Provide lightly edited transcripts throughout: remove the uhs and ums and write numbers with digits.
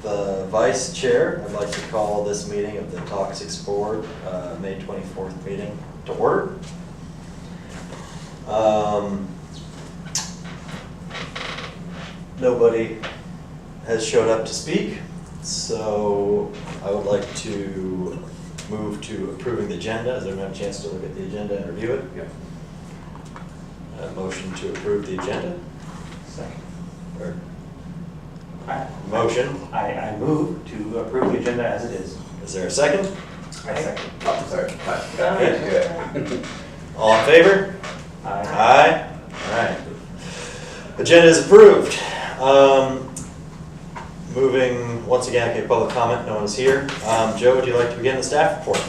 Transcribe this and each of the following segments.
the vice chair, I'd like to call this meeting of the Toxics Board, May 24th meeting to order. Nobody has showed up to speak, so I would like to move to approving the agenda. Has everyone had a chance to look at the agenda and review it? Yep. Motion to approve the agenda. Second. Or motion. I move to approve the agenda as it is. Is there a second? I second. Oh, sorry. All in favor? Aye. Aye. All right. Agenda is approved. Moving once again, okay, public comment. No one is here. Joe, would you like to begin the staff report?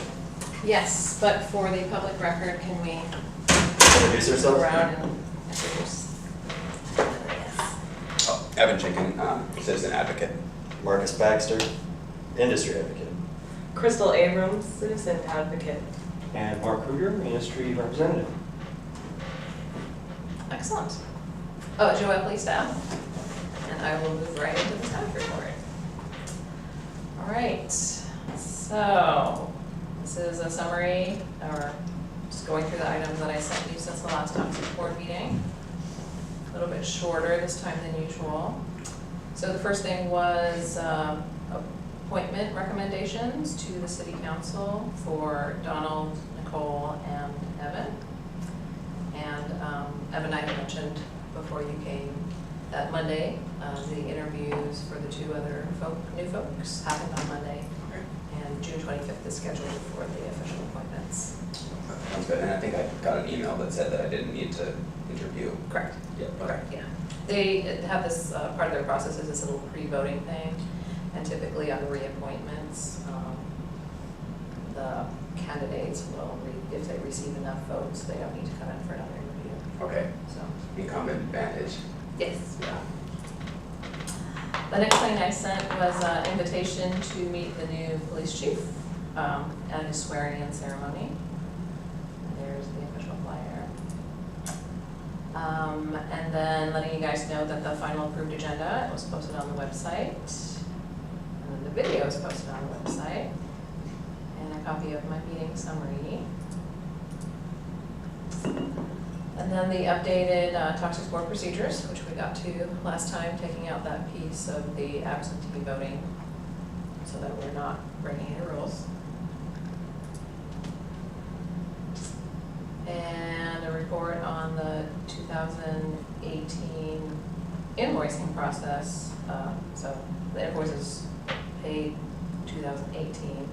Yes, but for the public record, can we Introduce go yourself. around and introduce? Yes. Oh, Evan Chinkin, citizen advocate. Marcus Baxter, industry advocate. Crystal Abrams, citizen advocate. And Mark Kruger, industry representative. Excellent. Oh, Joe Epley, staff. And I will move right into the staff report. All right, so this is a summary, or just going through the items that I sent you since the last Toxic Board meeting. A little bit shorter this time than usual. So the first thing was appointment recommendations to the City Council for Donald, Nicole, and Evan. And Evan and I had mentioned before you came that Monday, the interviews for the two other new folks happened on Monday. And June 25th is scheduled for the official appointments. Sounds good. And I think I got an email that said that I didn't need to interview. Correct. Yeah. Correct, yeah. They have this, part of their process is this little pre-voting thing. And typically on reappointments, the candidates will, if they receive enough votes, they don't need to come in for another interview. Okay. So, Incumbent advantage. yes. Yeah. The next thing I sent was an invitation to meet the new police chief at his swearing-in ceremony. There's the official flyer. And then letting you guys know that the final approved agenda was posted on the website. And then the video is posted on the website. And a copy of my meeting summary. And then the updated Toxics Board procedures, which we got to last time, taking out that piece of the absentee voting so that we're not breaking any rules. And a report on the 2018 invoicing process. So the invoices paid 2018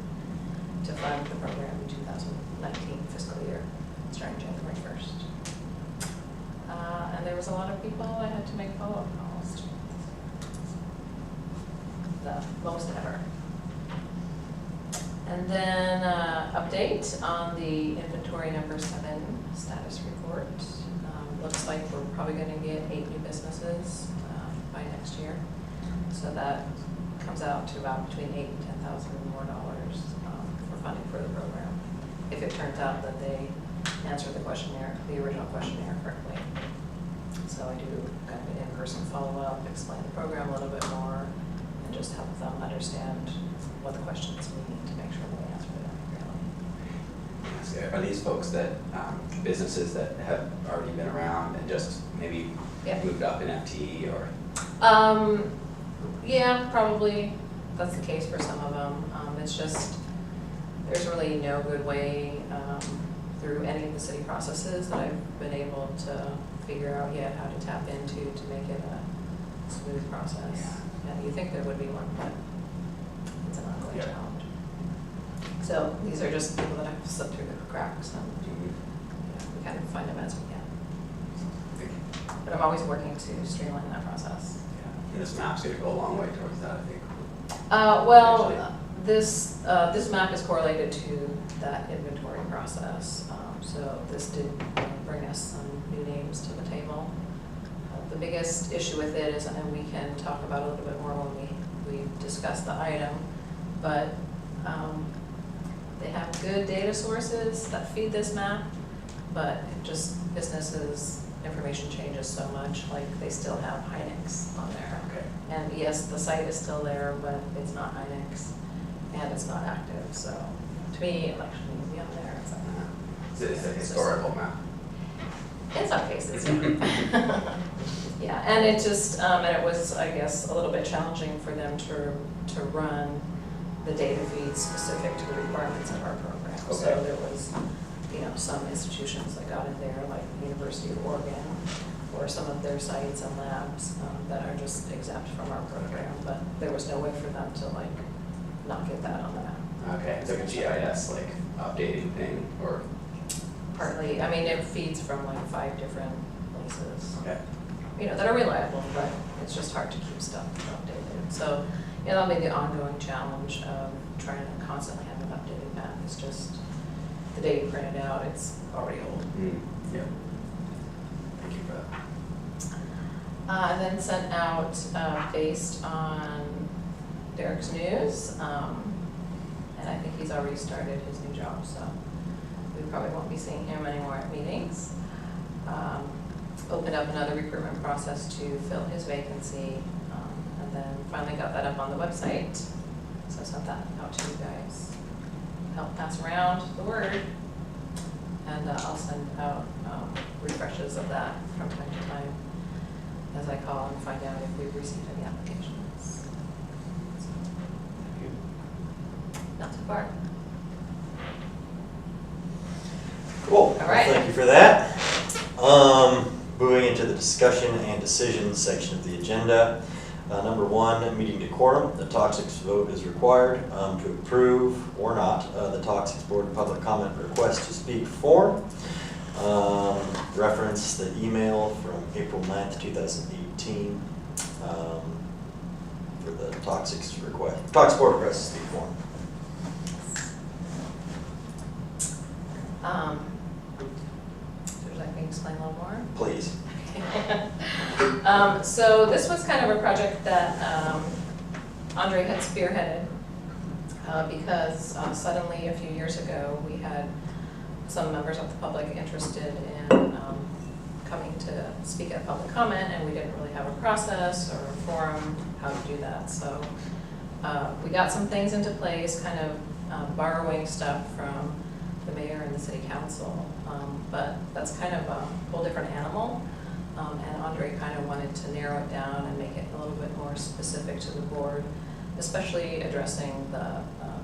to fund the program in 2019 fiscal year, starting January 1st. And there was a lot of people I had to make follow-up calls to. The most ever. And then update on the inventory number 7 status report. Looks like we're probably going to get 8 new businesses by next year. So that comes out to about between $8,000 and $10,000 more dollars for funding for the program. If it turns out that they answer the questionnaire, the original questionnaire correctly. So I do kind of an in-person follow-up, explain the program a little bit more, and just help them understand what the questions mean to make sure that we answer them accurately. So are these folks that, businesses that have already been around and just maybe moved up in FTE or? Yeah, probably that's the case for some of them. It's just, there's really no good way through any of the city processes that I've been able to figure out yet how to tap into to make it a smooth process. Yeah, you think there would be one, but it's an ongoing challenge. So these are just people that have slipped through the cracks, and we kind of find them as we can. But I'm always working to streamline that process. Yeah. And this map's going to go a long way towards that, I think. This map is correlated to that inventory process. So this did bring us some new names to the table. The biggest issue with it is, and we can talk about it a little bit more when we discuss the item, but they have good data sources that feed this map, but just businesses information changes so much, like they still have Hynix on there. Okay. And yes, the site is still there, but it's not Hynix, and it's not active, so to me, election needs to be on there. So It's a historical map. in some cases, yeah. Yeah, and it just, and it was, I guess, a little bit challenging for them to run the data feeds specific to the requirements of our program. So Okay. there was, some institutions that got in there, like the University of Oregon, or some of their sites and labs that are just exempt from our program, but there was no way for them to not get that on the map. Okay, it's like a GIS, like updating thing, or, Partly, I mean, it feeds from 5 different places. okay. That are reliable, but it's just hard to keep stuff updated. So, that'll be the ongoing challenge of trying to constantly have an updated map. It's just the day you print it out, it's already old. Yeah. Thank you for that. And then sent out based on Derek's news, and I think he's already started his new job, so we probably won't be seeing him anymore at meetings. Opened up another recruitment process to fill his vacancy, and then finally got that up on the website. So I sent that out to you guys. Help pass around the word, and I'll send out refreshes of that from time to time as I call and find out if we've received any applications. So, Thank you. not too far. Cool. All right. Well, thank you for that. Moving into the discussion and decisions section of the agenda. Number 1, meeting decorum. The toxics vote is required to approve or not the toxics board public comment request to speak form. Reference the email from April 9th, 2018 for the toxics board request to speak form. Would you like me to explain a little more? Please. So this was kind of a project that Andre had spearheaded because suddenly a few years ago we had some members of the public interested in coming to speak at public comment, and we didn't really have a process or a forum how to do that. So we got some things into place, kind of borrowing stuff from the mayor and the city council, but that's kind of a whole different animal. And Andre kind of wanted to narrow it down and make it a little bit more specific to the board, especially addressing the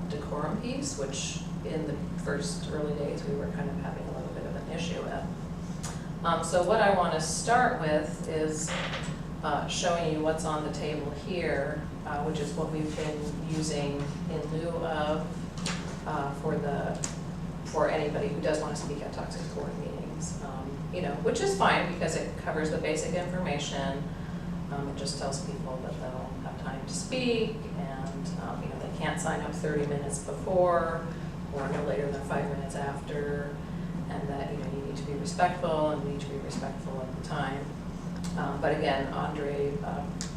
decorum piece, which in the first early days we were kind of having a little bit of an issue with. So what I want to start with is showing you what's on the table here, which is what we've been using in lieu of for anybody who does want to speak at toxic board meetings. Which is fine because it covers the basic information. It just tells people that they'll have time to speak, and they can't sign up 30 minutes before or no later than 5 minutes after, and that you need to be respectful and need to be respectful of the time. But again, Andre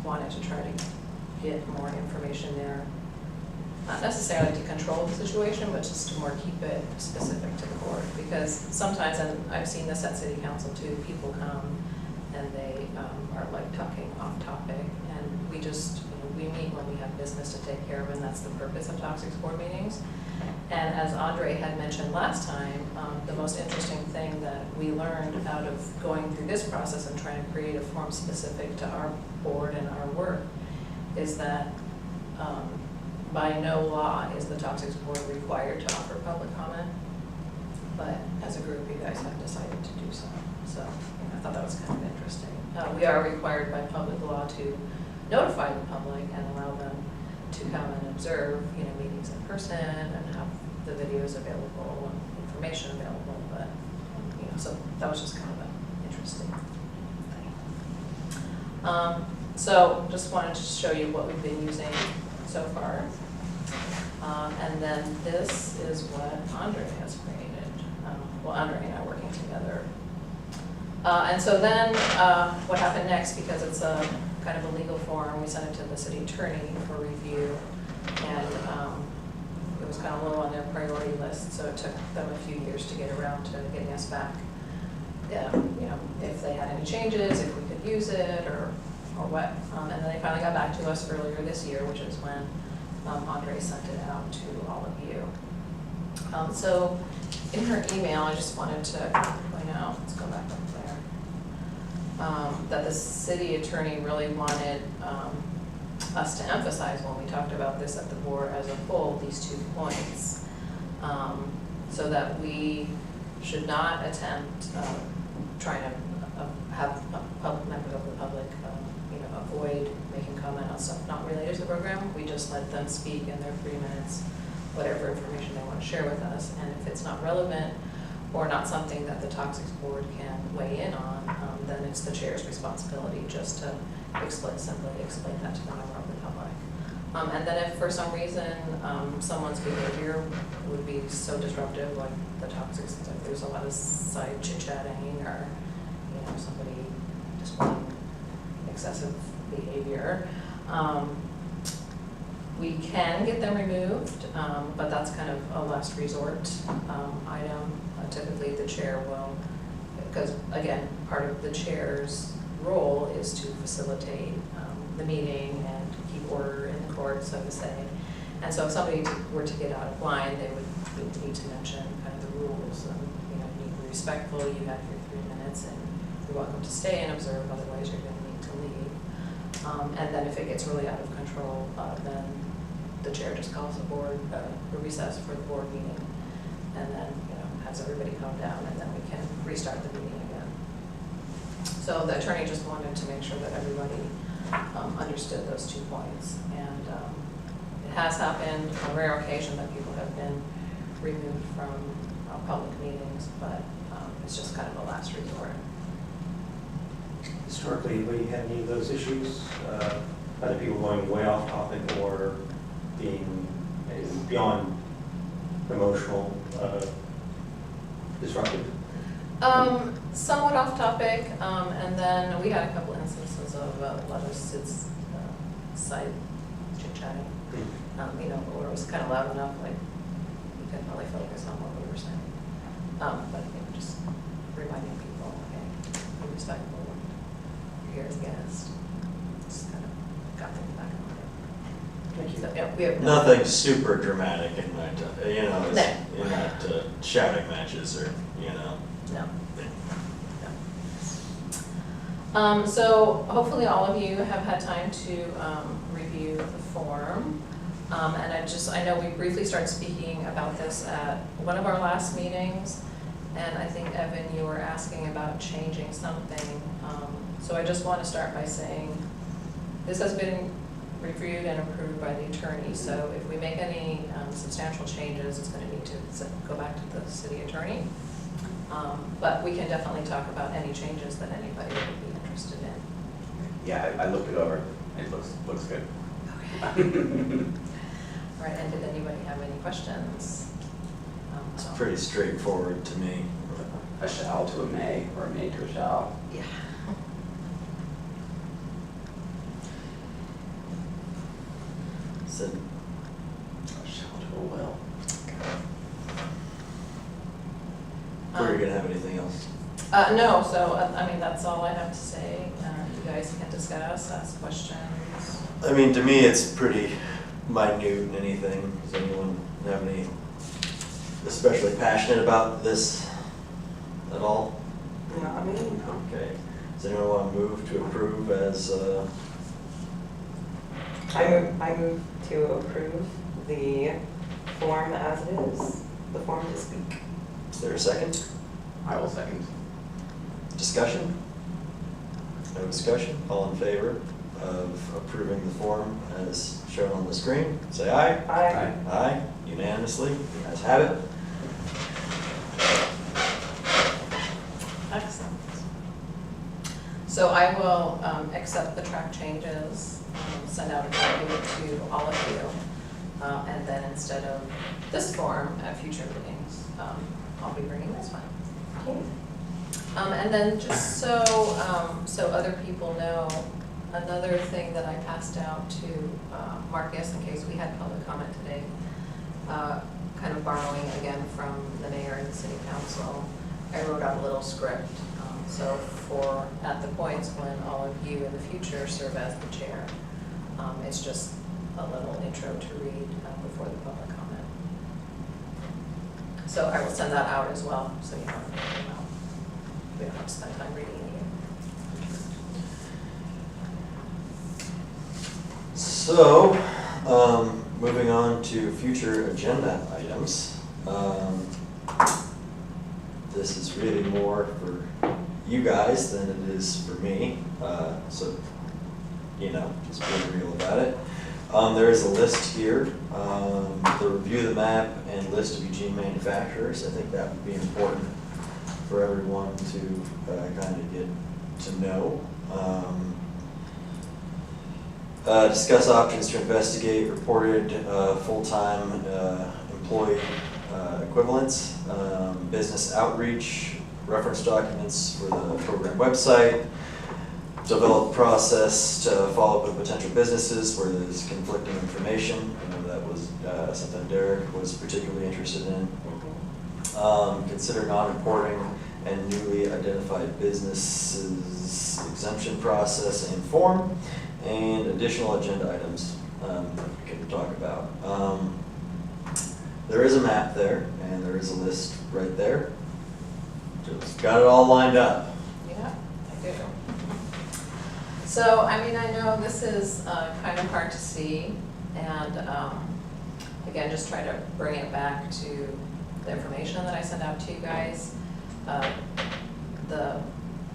wanted to try to get more information there. Not necessarily to control the situation, but just to more keep it specific to the board. Because sometimes, and I've seen this at city council too, people come and they are talking off topic, and we just, we meet when we have business to take care of, and that's the purpose of toxics board meetings. And as Andre had mentioned last time, the most interesting thing that we learned out of going through this process and trying to create a form specific to our board and our work is that by no law is the toxics board required to offer public comment, but as a group you guys have decided to do so. So I thought that was kind of interesting. We are required by public law to notify the public and allow them to come and observe meetings in person and have the videos available and information available, but so that was just kind of an interesting thing. So just wanted to show you what we've been using so far. And then this is what Andre has created. Andre and I are working together. And so then what happened next, because it's a kind of a legal form, we sent it to the city attorney for review. And it was kind of low on their priority list, so it took them a few years to get around to getting us back if they had any changes, if we could use it, or what. And then they finally got back to us earlier this year, which is when Andre sent it out to all of you. So in her email, I just wanted to point out, let's go back up there, that the city attorney really wanted us to emphasize when we talked about this at the board as a whole, these 2 points, so that we should not attempt trying to have members of the public avoid making comment on stuff not related to the program. We just let them speak in their 3 minutes, whatever information they want to share with us, and if it's not relevant or not something that the Toxics Board can weigh in on, then it's the chair's responsibility just to simply explain that to the member of the public. And then if for some reason someone's behavior would be so disruptive, like the toxics, like there's a lot of side chit-chatting, or somebody displaying excessive behavior, we can get them removed, but that's kind of a last resort item. Typically the chair will, because again, part of the chair's role is to facilitate the meeting and keep order in the court, so to say. And so if somebody were to get out of line, they would need to mention kind of the rules, and you need to be respectful, you have your 3 minutes, and you're welcome to stay and observe, otherwise you're going to need to leave. And then if it gets really out of control, then the chair just calls the board, a recess for the board meeting, and then has everybody calm down, and then we can restart the meeting again. So the attorney just wanted to make sure that everybody understood those 2 points. And it has happened on rare occasion that people have been removed from public meetings, but it's just kind of a last resort. Historically, have you had any of those issues? Either people going way off topic or being beyond emotional, disruptive? Somewhat off topic, and then we had a couple instances of a lot of side chit-chatting, where it was kind of loud enough, like you couldn't really focus on what we were saying. But just reminding people, okay, be respectful, you're here as a guest. Just kind of got things back in order. Thank you. So, we have Nothing super dramatic in that, No. in that shouting matches or, No. So hopefully all of you have had time to review the form. And I know we briefly started speaking about this at one of our last meetings. And I think, Evan, you were asking about changing something. So I just want to start by saying this has been reviewed and approved by the attorney. So if we make any substantial changes, it's going to need to go back to the city attorney. But we can definitely talk about any changes that anybody would be interested in. Yeah, I looked it over. It looks good. Okay. All right, and did anybody have any questions? It's pretty straightforward to me. A shall to a may, or a may to a shall. Yeah. So, A shall to a will. were you gonna have anything else? No, so, that's all I have to say. You guys can discuss, ask questions. I mean, to me, it's pretty minute in anything. Does anyone have any, especially passionate about this at all? No, I mean, Okay. Does anyone want to move to approve as, I move to approve the form as it is, the form to speak. is there a second? I will second. Discussion? No discussion? All in favor of approving the form as shown on the screen? Say aye. Aye. Aye, unanimously, you guys have it. Excellent. So I will accept the track changes, send out a copy to all of you, and then instead of this form at future meetings, I'll be bringing this one. Okay. And then just so other people know, another thing that I passed out to Marcus in case we had public comment today, kind of borrowing again from the mayor and the city council, I wrote out a little script So for, at the points when all of you in the future serve as the chair, it's just a little intro to read before the public comment. So I will send that out as well, so you know, we don't have to spend time reading it again. So, moving on to future agenda items. This is really more for you guys than it is for me, so, you know, just being real about it. There is a list here, to review the map and list of Eugene manufacturers. I think that would be important for everyone to kind of get to know. Discuss options to investigate reported full-time employee equivalents, business outreach, reference documents for the program website, develop a process to follow up with potential businesses where there's conflicting information. I know that was something Derek was particularly interested in. Consider non-reporting and newly identified businesses exemption process and form, and additional agenda items we can talk about. There is a map there, and there is a list right there. Just got it all lined up. Yeah, I do. So, I mean, I know this is kind of hard to see, and again, just try to bring it back to the information that I sent out to you guys. The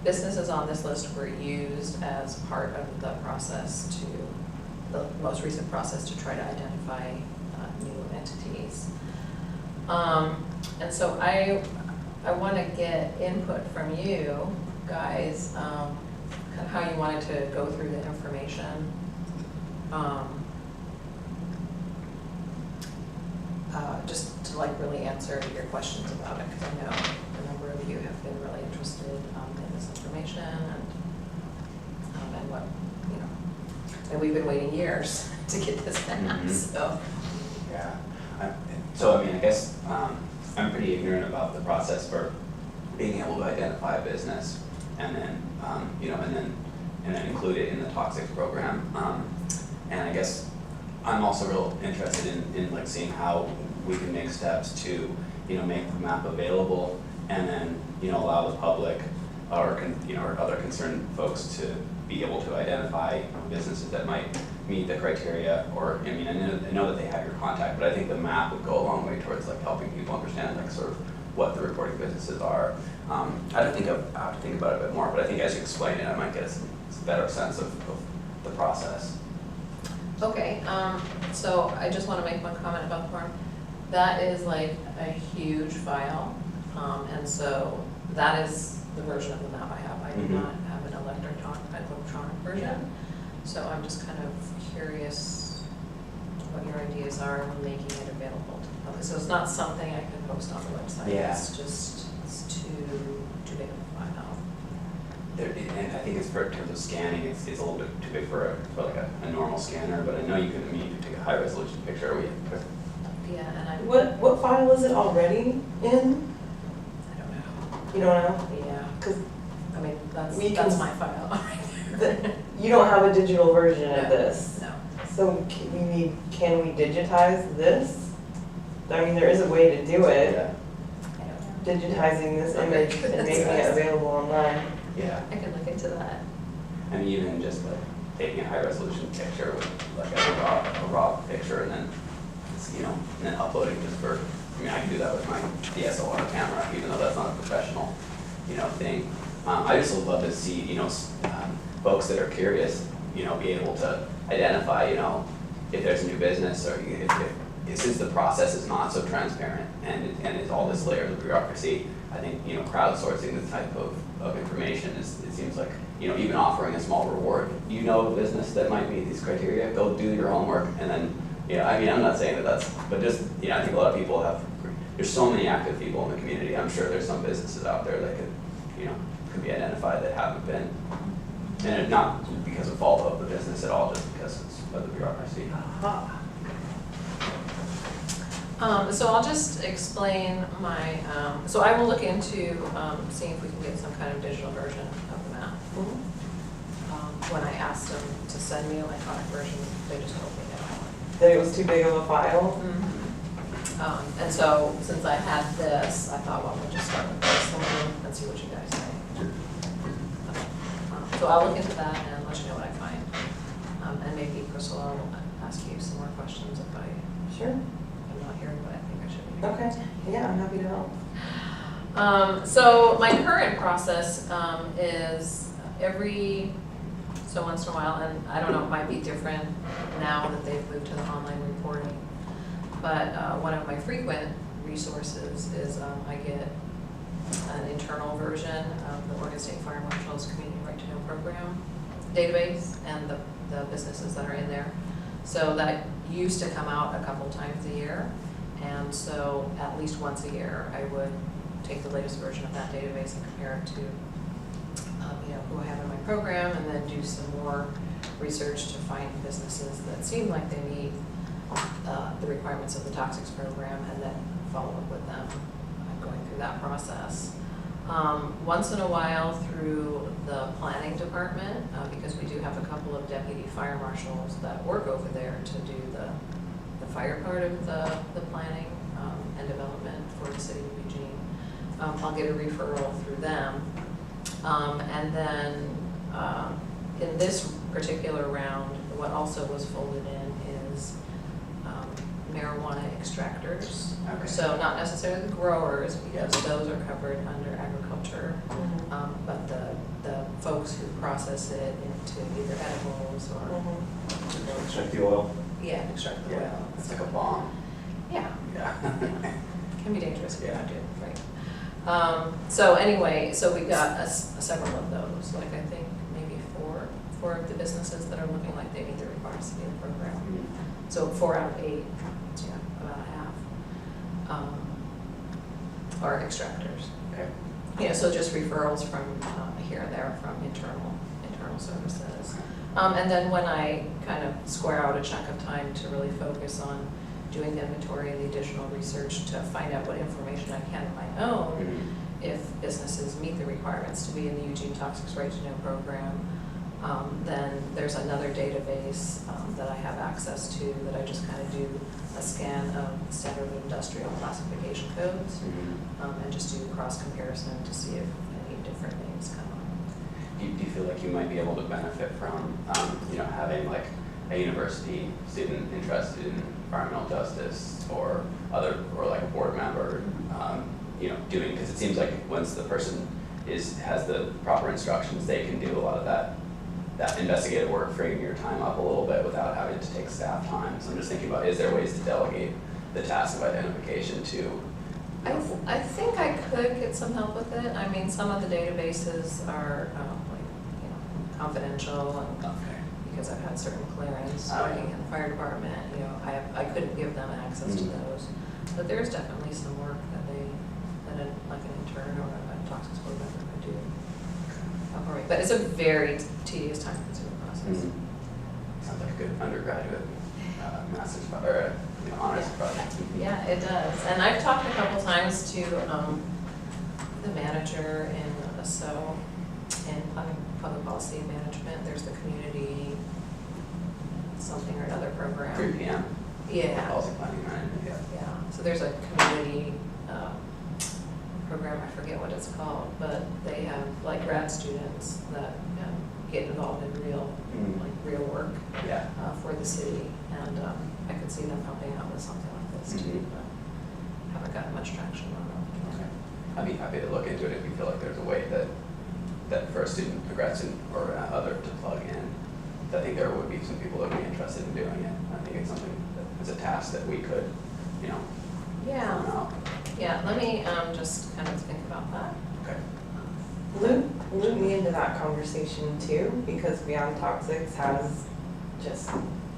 businesses on this list were used as part of the process the most recent process to try to identify new entities. And so I want to get input from you guys, kind of how you wanted to go through the information. Just to like really answer your questions about it, because I know a number of you have been really interested in this information and what, you know, and we've been waiting years to get this map, so. Yeah, so I mean, I guess I'm pretty ignorant about the process for being able to identify a business and then, you know, and then include it in the toxics program. And I guess I'm also real interested in like seeing how we can make steps to, you know, make the map available and then, you know, allow the public or, you know, or other concerned folks to be able to identify businesses that might meet the criteria. Or, I mean, I know that they have your contact, but I think the map would go a long way towards like helping people understand like sort of what the reporting businesses are. I have to think about it a bit more, but I think as you explain it, I might get a better sense of the process. Okay, so I just want to make one comment about the form. That is like a huge file, and so that is the version of the map I have. I do not have an electronic version, so I'm just kind of curious what your ideas are when making it available to the public. So it's not something I can post on the website. Yeah. It's too big of a file. And I think it's for in terms of scanning, it's a little bit too big for like a normal scanner, but I know you can, I mean, you can take a high resolution picture. Yeah, and I What file is it already in? I don't know. You don't know? Yeah, Because I mean, We that's can- my file right there. you don't have a digital version of No. this. No. So can we digitize this? I mean, there is a way to do it, Yeah, I don't know. digitizing this image and making it available online. yeah. I can look into that. I mean, even just like taking a high resolution picture with like a raw picture and then, you know, and then uploading just for, I mean, I can do that with my DSLR camera, even though that's not a professional, you know, thing. I just would love to see, you know, folks that are curious, you know, be able to identify, you know, if there's a new business or if since the process is not so transparent and it's all this layer of bureaucracy, I think, you know, crowdsourcing this type of information it seems like, you know, even offering a small reward. You know of a business that might meet these criteria, go do your homework and then, you know, I mean, I'm not saying that's, but just, you know, I think a lot of people there's so many active people in the community. I'm sure there's some businesses out there that could, you know, could be identified that haven't been. And it's not because of fault of the business at all, just because it's of the bureaucracy. So I'll just explain my, so I will look into seeing if we can get some kind of digital version of the map. When I asked them to send me electronic versions, they just told me no. That it was too big of a file? And so, since I had this, I thought, well, we'll just start with this and see what you guys say. So I'll look into that and let you know what I find. And maybe Crystal, I'll ask you some more questions if Sure. I'm not here, but I think I should be. Okay, yeah, I'm happy to help. So my current process is every so once in a while, and I don't know, it might be different now that they've moved to the online reporting, but one of my frequent resources is I get an internal version of the Oregon State Fire Marshal's Community Right to Know program database and the businesses that are in there. So that used to come out a couple times a year, and so at least once a year I would take the latest version of that database and compare it to who I have in my program, and then do some more research to find businesses that seem like they meet the requirements of the toxics program, and then follow up with them going through that process. Once in a while through the planning department, because we do have a couple of deputy fire marshals that work over there to do the fire part of the planning and development for the city of Eugene. I'll get a referral through them. And then in this particular round, what also was folded in is marijuana extractors. Okay. So not necessarily the growers, because those are covered under agriculture, but the folks who process it into either edibles or, Check the oil. yeah, extract the oil. It's like a bomb. Yeah, Yeah. can be dangerous if you Yeah. don't do it right. So anyway, so we got several of those, like I think maybe four of the businesses that are looking like they meet the requirements to be in the program. So 4 out of 8, yeah, about a half, are extractors. Okay. So just referrals from here and there from internal services. And then when I kind of square out a chunk of time to really focus on doing the inventory and the additional research to find out what information I can of my own, if businesses meet the requirements to be in the Eugene Toxics Right to Know program, then there's another database that I have access to that I just kind of do a scan of standard industrial classification codes and just do cross comparison to see if any different names come up. Do you feel like you might be able to benefit from, having like a university student interested in environmental justice or like a board member, doing, because it seems like once the person has the proper instructions, they can do a lot of that investigative work, freeing your time up a little bit without having to take staff time. So I'm just thinking about, is there ways to delegate the task of identification to? I think I could get some help with it. I mean, some of the databases are confidential, and because I've had certain clearance working in the fire department, I couldn't give them access to those. But there's definitely some work that like an intern or a toxics board member could do. But it's a very tedious, time-consuming process. Sounds like a good undergraduate master's or honors project. Yeah, it does. And I've talked a couple times to the manager in SO in public policy management. There's the community something or another program. 3 p.m. Yeah. Policy planning, right? Yeah. Yeah. So there's a community program, I forget what it's called, but they have like grad students that get involved in real work for the city, and I could see them helping out with something like this too, but haven't gotten much traction on them. Okay. I'd be happy to look into it if you feel like there's a way that for a student, a grad student, or other to plug in. I think there would be some people that would be interested in doing it. I think it's something that is a task that we could, Yeah. firm out. Yeah, let me just kind of think about that. Okay. Loop me into that conversation too, because Beyond Toxics has just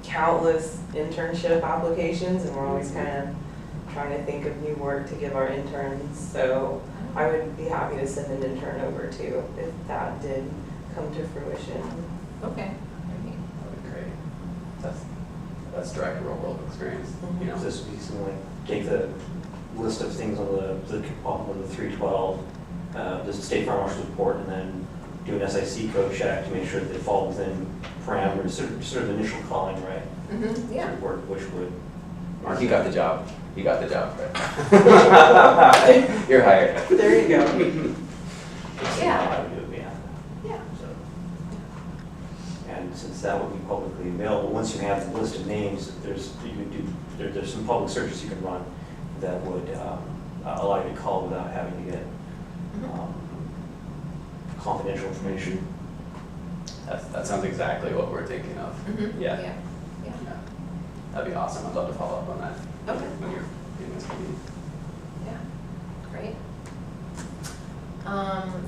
countless internship applications, and we're always kind of trying to think of new work to give our interns. So I would be happy to send an intern over too, if that did come to fruition. Okay. That would be great. That's that's direct real world experience, you know. So this would be something like, take the list of things on the 312, the state farm marshal's report, and then do an SIC code check to make sure that they fall within parameters, sort of initial calling, right? Yeah. Report, which would. Mark, you got the job. You got the job, right? You're hired. There you go. Yeah. How to do it, yeah. Yeah. So, and since that would be publicly available, once you have the list of names, there's some public searches you can run that would allow you to call without having to get confidential information. That sounds exactly what we're thinking of. Yeah. Yeah. Yeah. That'd be awesome. I'd love to follow up on that. Okay. When you're doing this meeting. Yeah, great.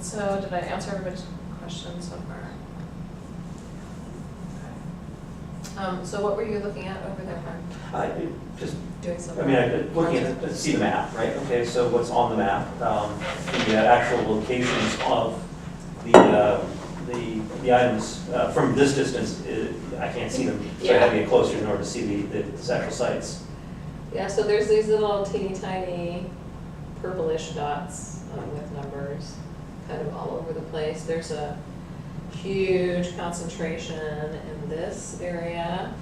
So did I answer everybody's questions so far? Okay. So what were you looking at over there, Mark? Just, Doing some. looking at, see the map, right? Okay, so what's on the map, the actual locations of the items, from this distance, I can't see them. So I have to get closer in order to see the actual sites. Yeah, so there's these little teeny tiny purplish dots with numbers kind of all over the place. There's a huge concentration in this area,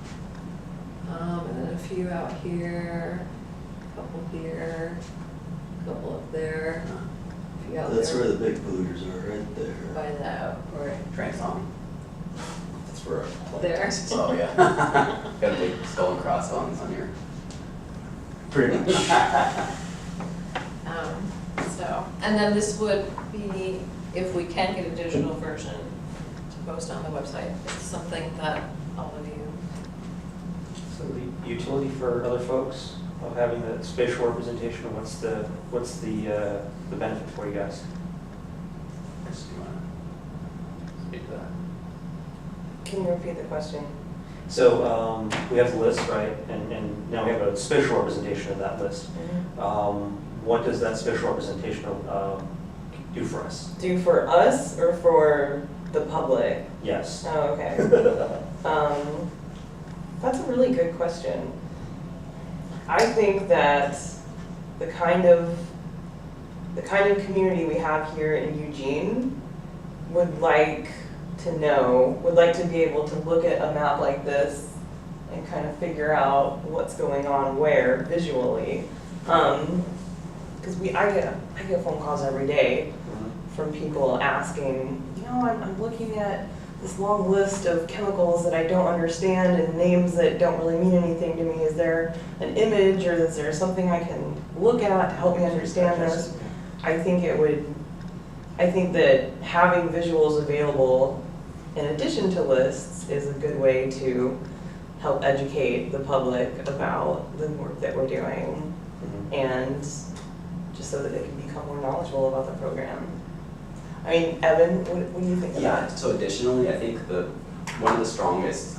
and then a few out here, a couple here, a couple up there, a few out That's there. where the big polluters are, right there. By that, or Train song. That's where our plant there. is. Oh, yeah. Got a big skull and crossbones on your. Pretty much. So, and then this would be, if we can get a digital version to post on the website, it's something that all of you. So the utility for other folks of having the spatial representation, what's the benefit for you guys? Do you want to speak to that? Can you repeat the question? So we have the list, right? And now we have a spatial representation of that list. What does that spatial representation do for us? Do for us or for the public? Yes. Oh, okay. That's a really good question. I think that the kind of community we have here in Eugene would like to be able to look at a map like this and kind of figure out what's going on where visually. Because I get phone calls every day from people asking, I'm looking at this long list of chemicals that I don't understand and names that don't really mean anything to me. Is there an image or is there something I can look at to help me understand this? I think that having visuals available in addition to lists is a good way to help educate the public about the work that we're doing and just so that they can become more knowledgeable about the program. I mean, Evan, what do you think of Yeah, that? so additionally, I think one of the strongest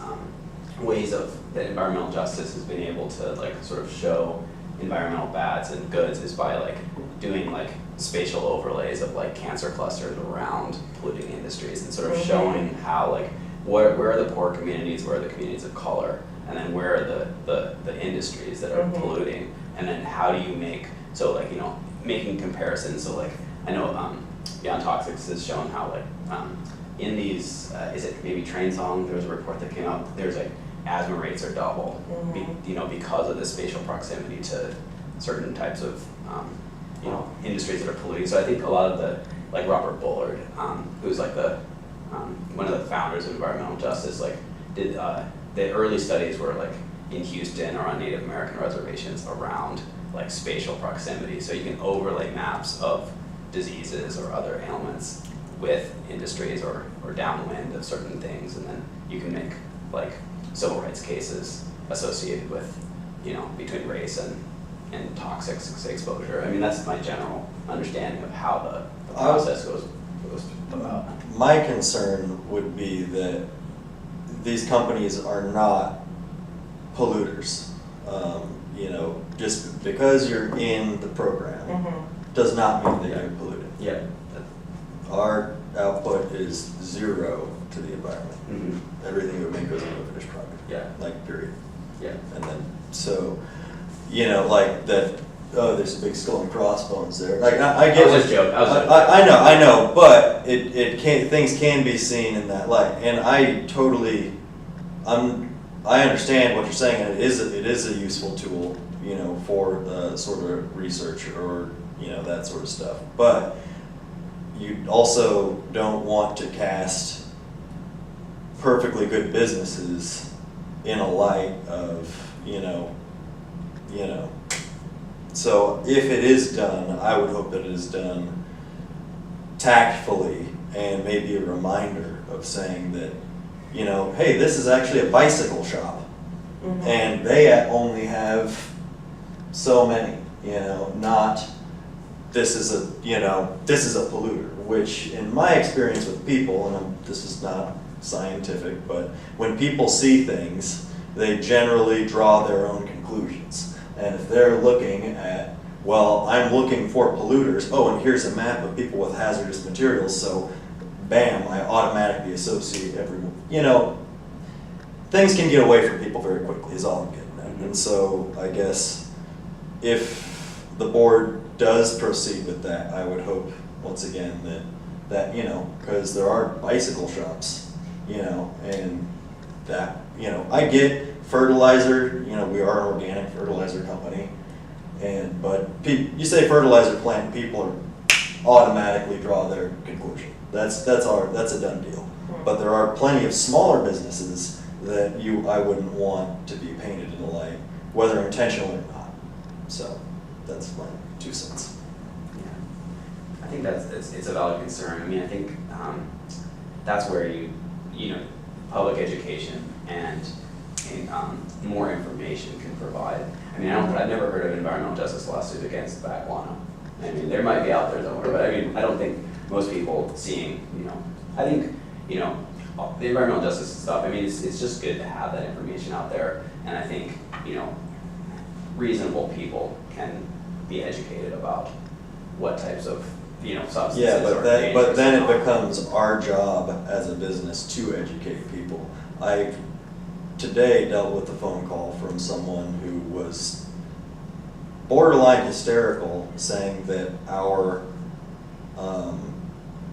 ways of that environmental justice has been able to like sort of show environmental bads and goods is by like doing like spatial overlays of like cancer clusters around polluting industries and sort of showing how like where are the poor communities, where are the communities of color, and then where are the industries that are polluting, and then how do you make, so like, making comparisons. So like, I know Beyond Toxics has shown how like in these, is it maybe Train Song, there was a report that came out, there's like asthma rates are double, because of the spatial proximity to certain types of industries that are polluting. So I think a lot of the, like Robert Bullard, who's like the one of the founders of environmental justice, like did the early studies were like in Houston or on Native American reservations around like spatial proximity. So you can overlay maps of diseases or other ailments with industries or downwind of certain things, and then you can make like civil rights cases associated with, between race and toxic exposure. I mean, that's my general understanding of how the process goes about. My concern would be that these companies are not polluters. Just because you're in the program does not mean that you're polluting. Yeah. Our output is zero to the environment. Mm-hmm. Everything we make goes into a finished product. Yeah. Like, period. Yeah. And then, so, like that, oh, there's a big skull and crossbones there. Like, I I get was what. just joking. I was joking. I know, but it can, things can be seen in that light. And I understand what you're saying, and it is a useful tool, for the sort of research or, that sort of stuff. But you also don't want to cast perfectly good businesses in a light of, So if it is done, I would hope that it is done tactfully and maybe a reminder of saying that, hey, this is actually a bicycle shop. Mhm. And they only have so many, not this is a polluter, which in my experience with people, and this is not scientific, but when people see things, they generally draw their own conclusions. And if they're looking at, well, I'm looking for polluters, oh, and here's a map of people with hazardous materials, so bam, I automatically associate everyone. Things can get away from people very quickly is all I'm getting at. And so I guess if the board does proceed with that, I would hope, once again, that because there are bicycle shops, and that, I get fertilizer, we are an organic fertilizer company, but you say fertilizer plant, people are automatically draw their conclusion. That's a done deal. But there are plenty of smaller businesses that I wouldn't want to be painted in the light, whether intentional or not. So that's my 2 cents. I think it's a valid concern. I mean, I think that's where public education and more information can provide. I mean, I've never heard of an environmental justice lawsuit against Baguano. I mean, there might be out there somewhere, but I mean, I don't think most people seeing, I think, the environmental justice stuff, I mean, it's just good to have that information out there. And I think, reasonable people can be educated about what types of, substances Yeah, are dangerous. but then it becomes our job as a business to educate people. I today dealt with a phone call from someone who was borderline hysterical, saying that our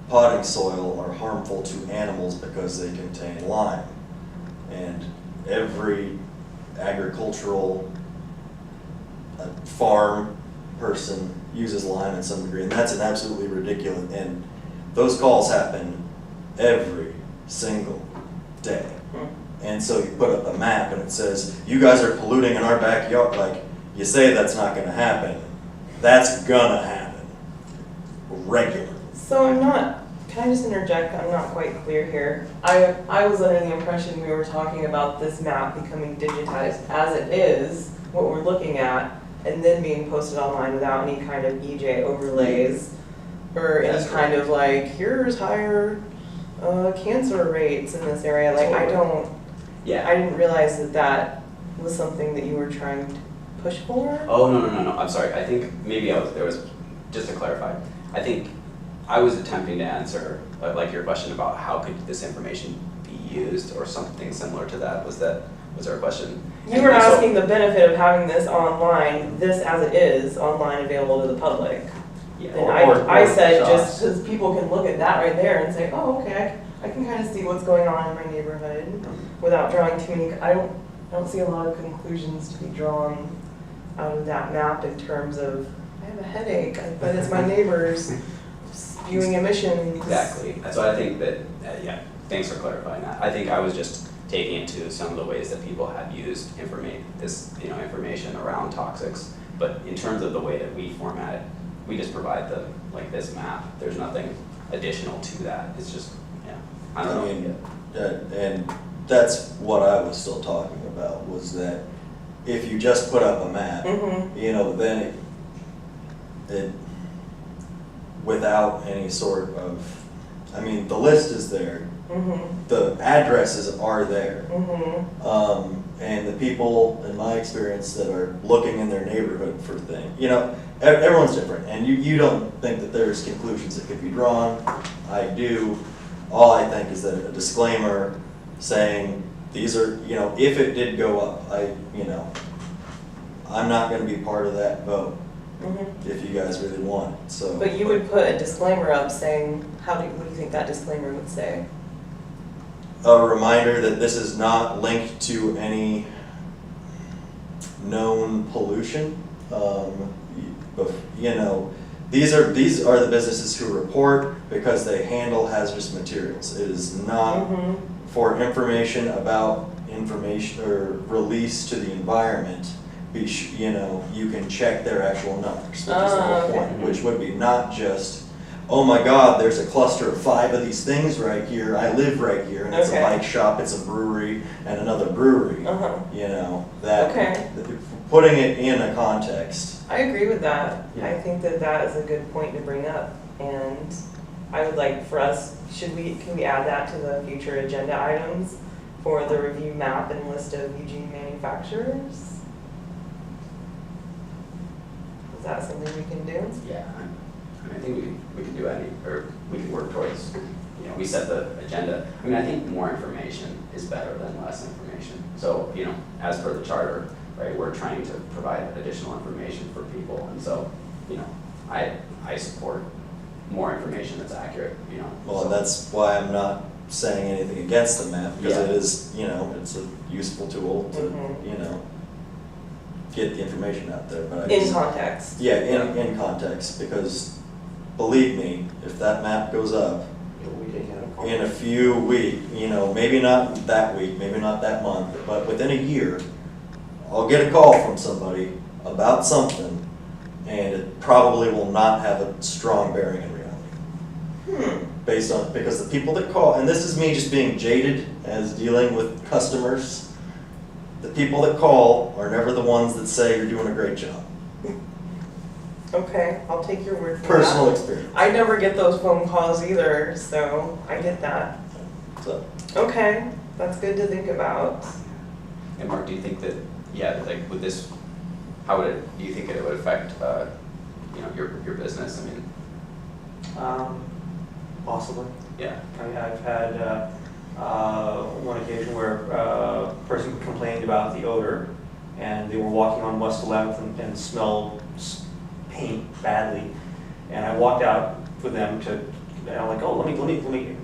potting soil are harmful to animals because they contain lime. And every agricultural farm person uses lime in some degree, and that's an absolutely ridiculous, and those calls happen every single day. And so you put up a map and it says, you guys are polluting in our backyard. Like, you say that's not gonna happen, that's gonna happen regularly. So can I just interject? I'm not quite clear here. I was under the impression we were talking about this map becoming digitized as it is, what we're looking at, and then being posted online without any kind of EJ overlays or any kind of like, here's higher cancer rates in this area. Like, I didn't realize that was something that you were trying to push for. Oh, no, I'm sorry. I think maybe just to clarify, I think I was attempting to answer like your question about how could this information be used or something similar to that. Was there a question? You were asking the benefit of having this online, this as it is, online available to the public. Yeah. And I said just because people can look at that right there and say, oh, okay, I can kind of see what's going on in my neighborhood without drawing too many, I don't see a lot of conclusions to be drawn out of that map in terms of, I have a headache, but it's my neighbors spewing emissions. Exactly. That's why I think that, thanks for clarifying that. I think I was just taking it to some of the ways that people have used information around toxics. But in terms of the way that we format it, we just provide this map. There's nothing additional to that. It's just, I don't know. And that's what I was still talking about, was that if you just put up a map, then it without any sort of, the list is there, the addresses are there, and the people, in my experience, that are looking in their neighborhood for things, everyone's different, and you don't think that there's conclusions that could be drawn. I do. All I think is that a disclaimer saying, these are, you know, if it did go up, I'm not gonna be part of that vote if you guys really want it, so. But you would put a disclaimer up saying, what do you think that disclaimer would say? A reminder that this is not linked to any known pollution. You know, these are the businesses who report because they handle hazardous materials. It is not for information about information or release to the environment. You know, you can check their actual numbers, which is the whole point, which would be not just, oh my God, there's a cluster of 5 of these things right here. I live right here, and it's a bike shop, it's a brewery, and another brewery. You know, that putting it in a context. I agree with that. Yeah. I think that that is a good point to bring up, and I would like for us, can we add that to the future agenda items for the review map and list of Eugene manufacturers? Is that something we can do? Yeah, I think we can do we can work towards, you know, we set the agenda. I mean, I think more information is better than less information. So, you know, as per the charter, right, we're trying to provide additional information for people. And so, you know, I support more information that's accurate, you know. Well, so. that's why I'm not saying anything against the map, because Yeah. it is, you know, it's a useful tool to, you know, get the information out there, but I In just, context. yeah, in context, because believe me, if that map goes up in a few weeks, you know, maybe not that week, maybe not that month, but within a year, I'll get a call from somebody about something, and it probably will not have a strong bearing in reality. Because the people that call, and this is me just being jaded as dealing with customers, the people that call are never the ones that say you're doing a great job. Okay, I'll take your word for that. Personal experience. I never get those phone calls either, so I get that. So, Okay, that's good to think about. And Mark, do you think that, yeah, like with this, do you think it would affect, you know, your business? I mean, Possibly. yeah. I mean, I've had one occasion where a person complained about the odor, and they were walking on West 11th and smelled paint badly. And I walked out with them and I'm like, oh, let me,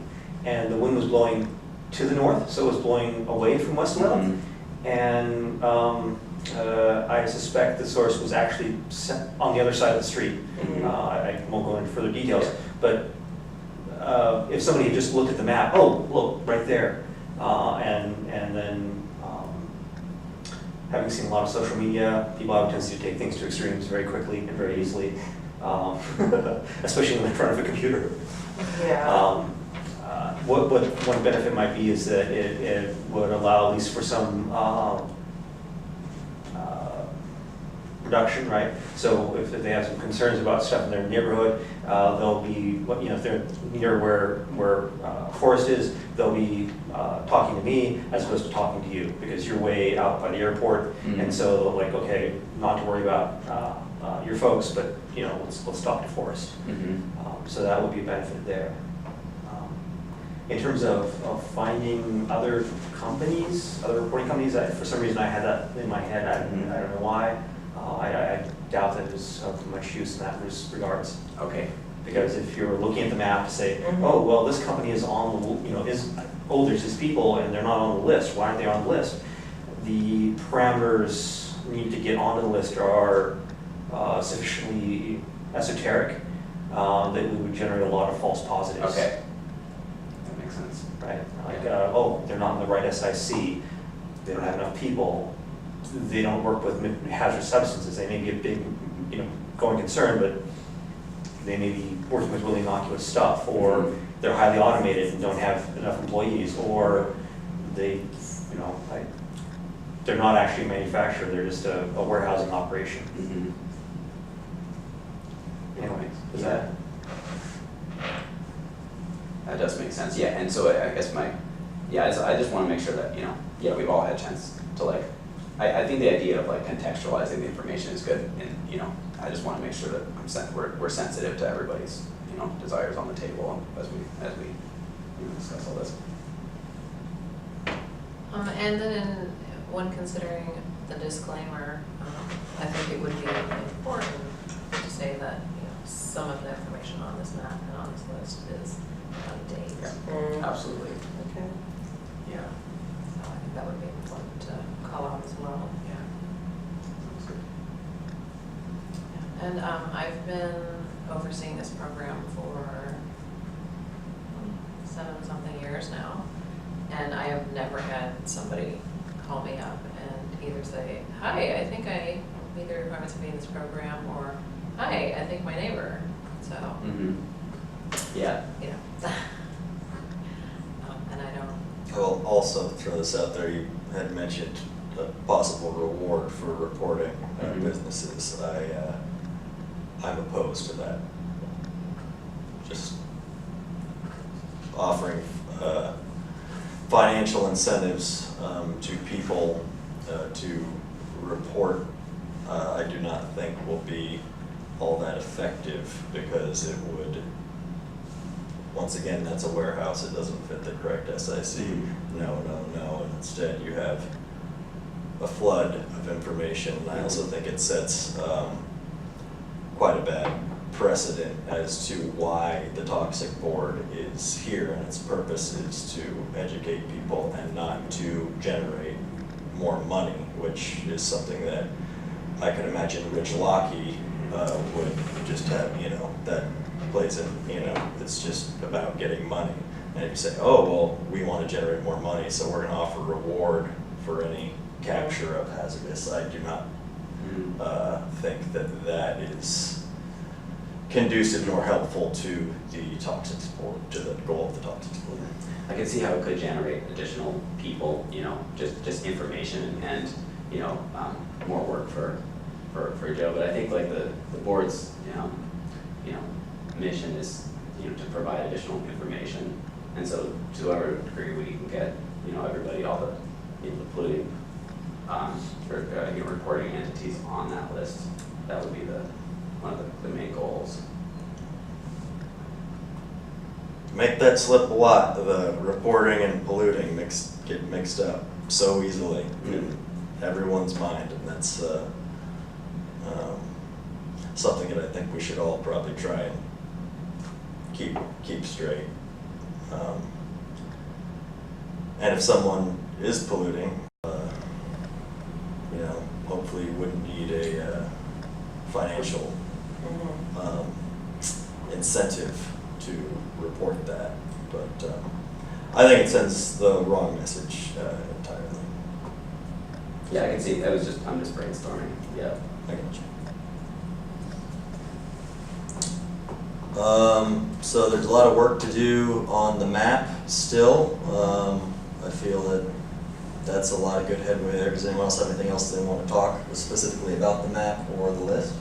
and the wind was blowing to the north, so it was blowing away from West 11th. And I suspect the source was actually on the other side of the street. I won't go into further details, but if somebody had just looked at the map, oh, look, right there, and then having seen a lot of social media, people have a tendency to take things to extremes very quickly and very easily, especially when in front of a computer. Yeah. What one benefit might be is that it would allow, at least for some production, right? So if they have some concerns about stuff in their neighborhood, they'll be, you know, if they're near where forest is, they'll be talking to me as opposed to talking to you, because you're way out by the airport, and so they're like, okay, not to worry about your folks, but you know, let's talk to forest. So that would be a benefit there. In terms of finding other companies, other reporting companies, for some reason I had that in my head. I don't know why. I doubt that it was of much use in that regards. Okay. Because if you're looking at the map to say, oh, well, this company is on the, you know, there's these people and they're not on the list. Why aren't they on the list? The parameters needed to get onto the list are sufficiently esoteric that we would generate a lot of false positives. Okay. That makes sense. Right? Like, oh, they're not in the right SIC. They don't have enough people. They don't work with hazardous substances. They may be a big, you know, going concern, but they may be working with really innocuous stuff, or they're highly automated and don't have enough employees, or they, you know, they're not actually a manufacturer. They're just a warehousing operation. Anyway, does that? That does make sense. Yeah, and so I guess I just want to make sure that, you know, yeah, we've all had a chance to like. I think the idea of like contextualizing the information is good, and you know, I just want to make sure that we're sensitive to everybody's, you know, desires on the table as we you know, discuss all this. And then when considering the disclaimer, I think it would be important to say that, some of the information on this map and on this list is out of date. Absolutely. Okay. Yeah. So I think that would be important to call out as well. Yeah. Sounds good. And I've been overseeing this program for 7-something years now, and I have never had somebody call me up and either say, hi, I think I meet the requirements of being in this program, or hi, I think my neighbor, so, Yeah. And I don't, I will also throw this out there, you had mentioned a possible reward for reporting Mhm. businesses. I'm opposed to that. Just offering financial incentives to people to report, I do not think will be all that effective, because it would, once again, that's a warehouse, it doesn't fit the correct SIC. No, and instead you have a flood of information. And I also think it sets quite a bad precedent as to why the toxic board is here, and its purpose is to educate people and not to generate more money, which is something that I can imagine Rich Lockheed would just have, that plays in, it's just about getting money. And if you say, oh, well, we want to generate more money, so we're going to offer reward for any capture of hazardous, I do not think that that is conducive nor helpful to the toxics board, to the goal of the toxics board. I can see how it could generate additional people, just information and, more work for Joe. But I think like the board's, mission is, to provide additional information. And so to whatever degree we can get, everybody, all the, the polluting, reporting entities on that list, that would be one of the main goals. Make that slip a lot, the reporting and polluting get mixed up so easily in everyone's mind, and that's something that I think we should all probably try and keep straight. And if someone is polluting, hopefully you wouldn't need a financial incentive to report that, but I think it sends the wrong message entirely. Yeah, I can see, I'm just brainstorming, yeah. I got you. So there's a lot of work to do on the map still. I feel that that's a lot of good headway there. Does anyone else have anything else they want to talk specifically about the map or the list?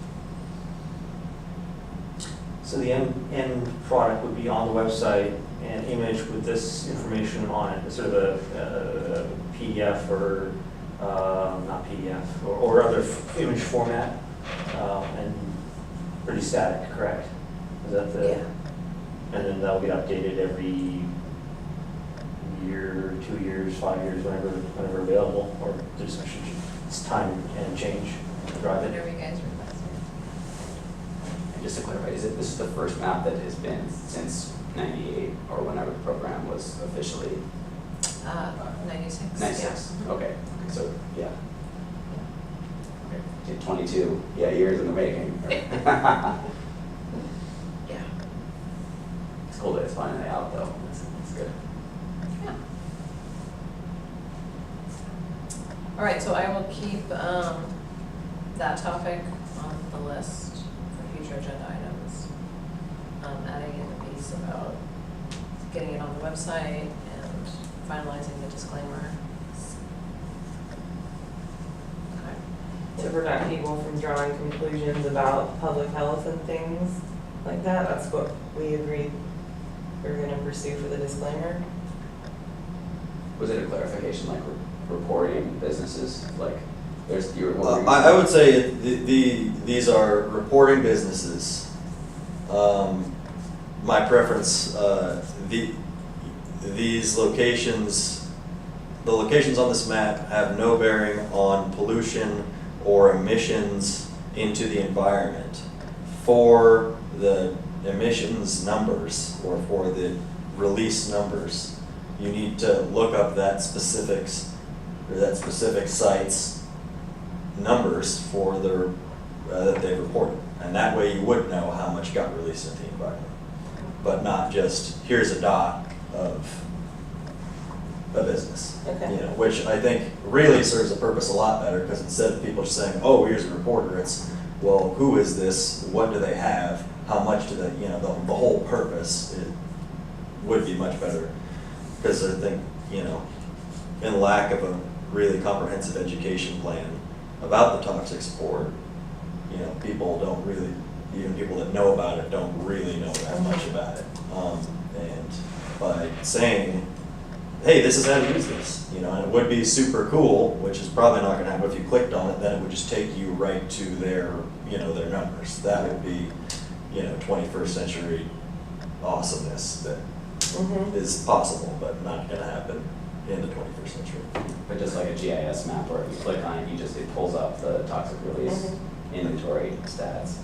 So the end product would be on the website, an image with this information on it, sort of a PDF or, not PDF, or other image format, and pretty static, correct? Is that the? Yeah. And then that'll be updated every year, 2 years, 5 years, whenever available, or there's time and change to drive it. whatever you guys request. And just to clarify, this is the first map that has been since '98 or whenever the program was officially 96. 96? Yeah. Okay, so, yeah. Okay, 22, years in the making. Yeah. It's cool that it's finally out though, it's good. Yeah. All right, so I will keep that topic on the list for future agenda items. Adding in the piece about getting it on the website and finalizing the disclaimer. Okay. To prevent people from drawing conclusions about public health and things like that, that's what we agreed we're gonna pursue for the disclaimer. Was it a clarification, like reporting businesses, like there's your? I would say these are reporting businesses. My preference, these locations the locations on this map have no bearing on pollution or emissions into the environment. For the emissions numbers or for the release numbers, you need to look up that specifics or that specific site's numbers for their that they've reported, and that way you would know how much got released into the environment, but not just here's a dot of a business. Okay. You know, which I think really serves the purpose a lot better, because instead of people just saying, oh, here's a reporter, it's, well, who is this? What do they have? How much do they? You know, the whole purpose it would be much better, because I think, you know, in lack of a really comprehensive education plan about the toxic sport, you know, people don't really, even people that know about it don't really know that much about it. And by saying, hey, this is how to use this, you know, and it would be super cool, which is probably not gonna happen if you clicked on it, then it would just take you right to their, you know, their numbers. That would be, you know, 21st century awesomeness that is possible, but not gonna happen in the 21st century. But just like a GIS map where if you click on it, it pulls up the toxic release inventory stats,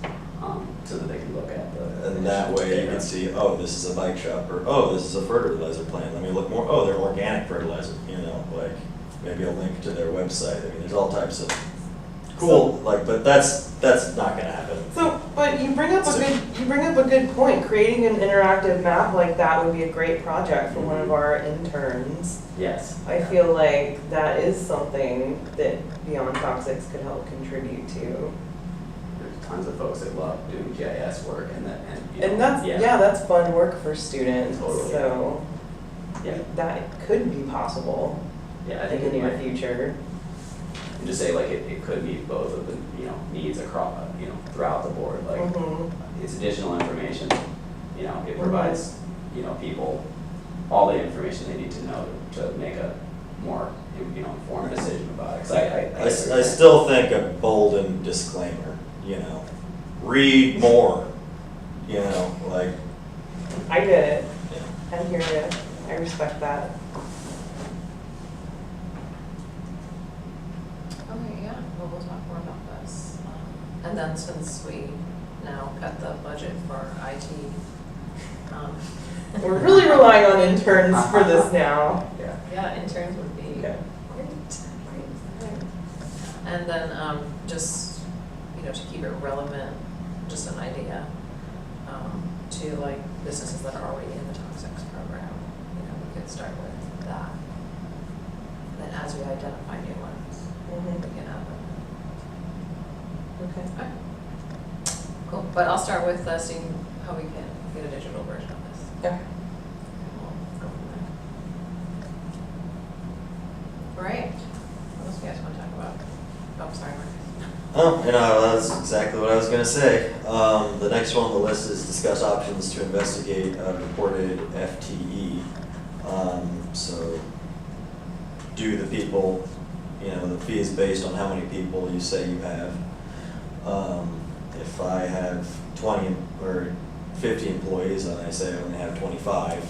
so that they can look at the. And that way you data. can see, oh, this is a bike shop, or oh, this is a fertilizer plant, let me look more, oh, they're organic fertilizer, you know, like maybe a link to their website. I mean, there's all types of cool, like, but that's not gonna happen. So, but you bring up a good point. Creating an interactive map like that would be a great project for one of our interns. Yes. I feel like that is something that Beyond Toxics could help contribute to. There's tons of folks that love doing GIS work and that, you know, And that's, yeah, that's fun work for students, Totally. so Yeah, that could be possible yeah, I in think the it near might, future. and just say like it could meet both of the, you know, needs across, you know, throughout the board, like it's additional information, you know, it provides, you know, people all the information they need to know to make a more, you know, informed decision about it. 'Cause I still think a bolden disclaimer, you know, read more, you know, like, I get it. yeah. I hear you. I respect that. Okay, yeah, well, we'll talk more about this. And then since we now cut the budget for IT, We're really relying on interns for this now. Yeah. yeah, interns would be Okay. great. And then, just, you know, to keep it relevant, just an idea, to like businesses that are already in the toxics program, you know, we could start with that. Then as we identify new ones, we can add them. Okay. Okay. Cool, but I'll start with seeing how we can get a digital version of this. Okay. We'll go from there. All right, what else do you guys want to talk about? Oh, sorry, Marcus. Oh, you know, that's exactly what I was gonna say. The next one on the list is discuss options to investigate a reported FTE. So, do the people, you know, the fee is based on how many people you say you have. If I have 20 or 50 employees and I say I only have 25,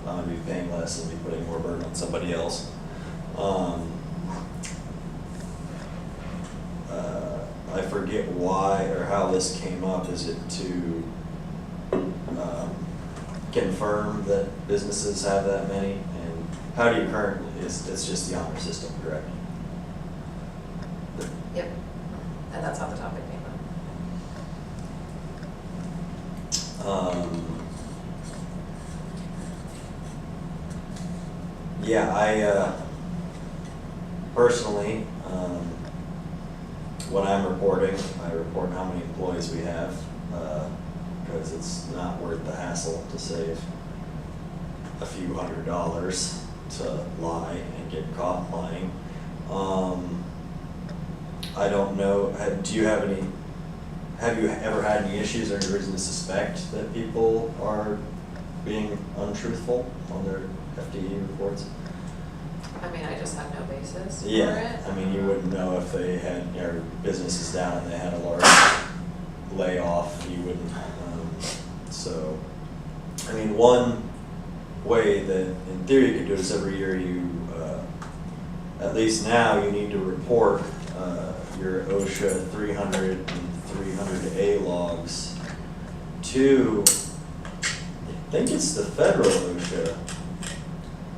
I'm gonna be paying less and be putting more burden on somebody else. I forget why or how this came up. Is it to confirm that businesses have that many? And how do you currently, it's just the honor system, correct? Yep, and that's how the topic came up. Yeah, I personally, when I'm reporting, I report how many employees we have, because it's not worth the hassle to save a few $100s to lie and get caught lying. I don't know, have you ever had any issues or any reason to suspect that people are being untruthful on their FTE reports? I mean, I just have no basis for it. Yeah, I mean, you wouldn't know if they had, their business is down and they had a large layoff, you wouldn't. So, I mean, one way that in theory you could do is every year you at least now, you need to report your OSHA 300 and 300A logs to, I think it's the federal OSHA,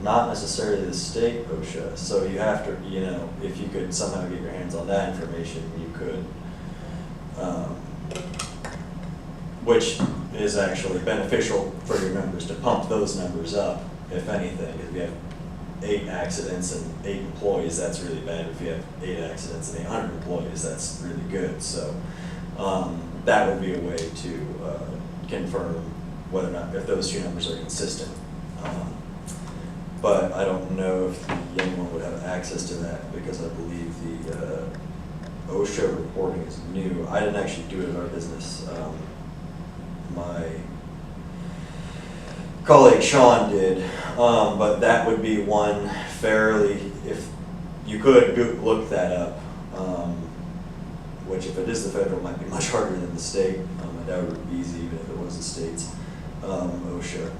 not necessarily the state OSHA. So you have to, you know, if you could somehow get your hands on that information, you could, which is actually beneficial for your members to pump those numbers up, if anything. If you have 8 accidents and 8 employees, that's really bad. If you have 8 accidents and 800 employees, that's really good. So that would be a way to confirm whether or not, if those 2 numbers are consistent. But I don't know if anyone would have access to that, because I believe the OSHA reporting is new. I didn't actually do it in our business. My colleague Sean did, but that would be one fairly, if you could look that up, which if it is the federal might be much harder than the state. I doubt it would be easy even if it was the state's OSHA.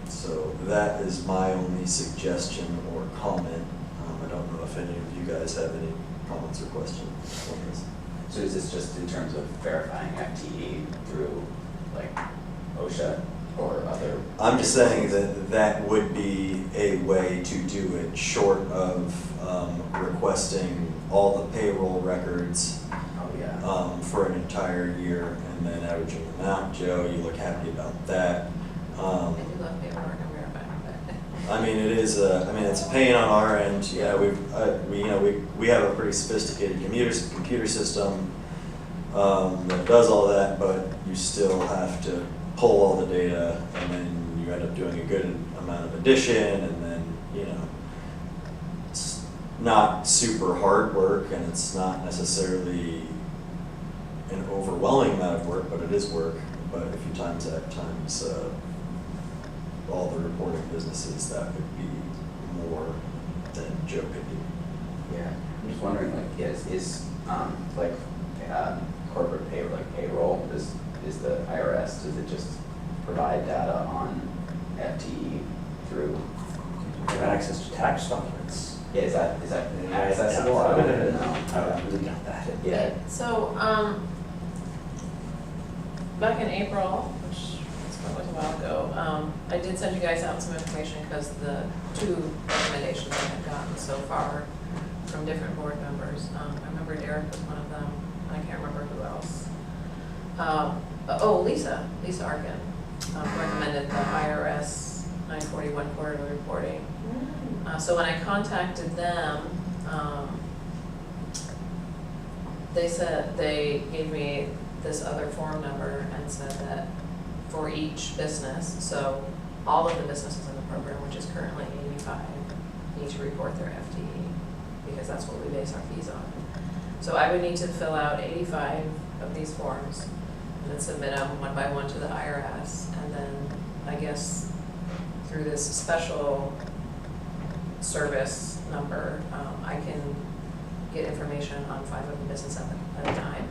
So that is my only suggestion or comment. I don't know if any of you guys have any comments or questions on this. So is this just in terms of verifying FTE through like OSHA or other? I'm just saying that that would be a way to do it, short of requesting all the payroll records Oh, yeah. for an entire year and then averaging them out. Joe, you look happy about that. I do love paperwork and verifying, but. I mean, it is I mean, it's a pain on our end. Yeah, we have a pretty sophisticated computer system that does all that, but you still have to pull all the data, and then you end up doing a good amount of addition, and then, you know, it's not super hard work, and it's not necessarily an overwhelming amount of work, but it is work. But if you times that times all the reporting businesses, that would be more than Joe could do. Yeah, I'm just wondering, like, is like corporate payroll, is the IRS, does it just provide data on FTE through? You have access to tax documents. Yeah, is that accessible? I don't know. I haven't really got that. Yeah. So, back in April, which was a while ago, I did send you guys out some information because the 2 recommendations I had gotten so far from different board members. I remember Derek was one of them. I can't remember who else. Lisa Arkin recommended the IRS 941 quarterly reporting. So when I contacted them, they said, they gave me this other form number and said that for each business, so all of the businesses in the program, which is currently 85, need to report their FTE, because that's what we base our fees on. So I would need to fill out 85 of these forms and then submit them one by one to the IRS, and then I guess through this special service number, I can get information on 5 of the business at a time.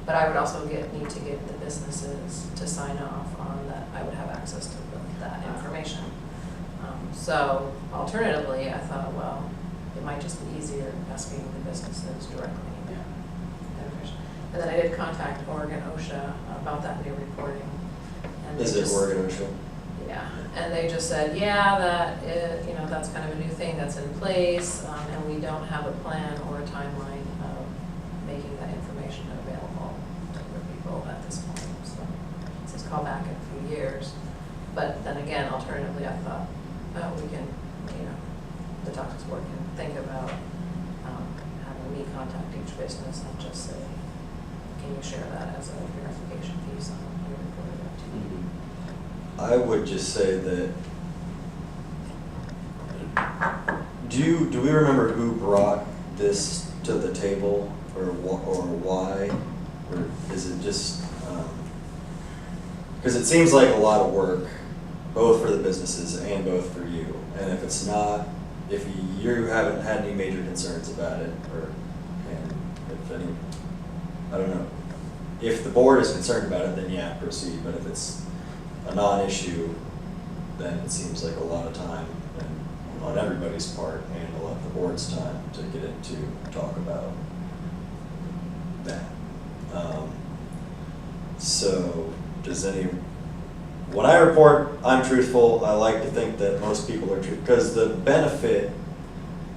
But I would also need to get the businesses to sign off on that I would have access to that information. So alternatively, I thought, well, it might just be easier asking the businesses directly. And then I did contact Oregon OSHA about that new reporting. And Is it Oregon OSHA? Yeah, and they just said, yeah, that's kind of a new thing that's in place, and we don't have a plan or a timeline of making that information available to other people at this point. So it says call back in a few years. But then again, alternatively, I thought, we can, the toxics board can think about having me contact each business and just say, can you share that as a verification piece on your reported FTE? I would just say that, do we remember who brought this to the table, or why? Or is it just, because it seems like a lot of work, both for the businesses and both for you. And if it's not, if you haven't had any major concerns about it, and if any, I don't know. If the board is concerned about it, then yeah, proceed. But if it's a non-issue, then it seems like a lot of time and a on everybody's part, and we'll have the board's time to get into talk about that. So, when I report, I'm truthful. I like to think that most people are true, because the benefit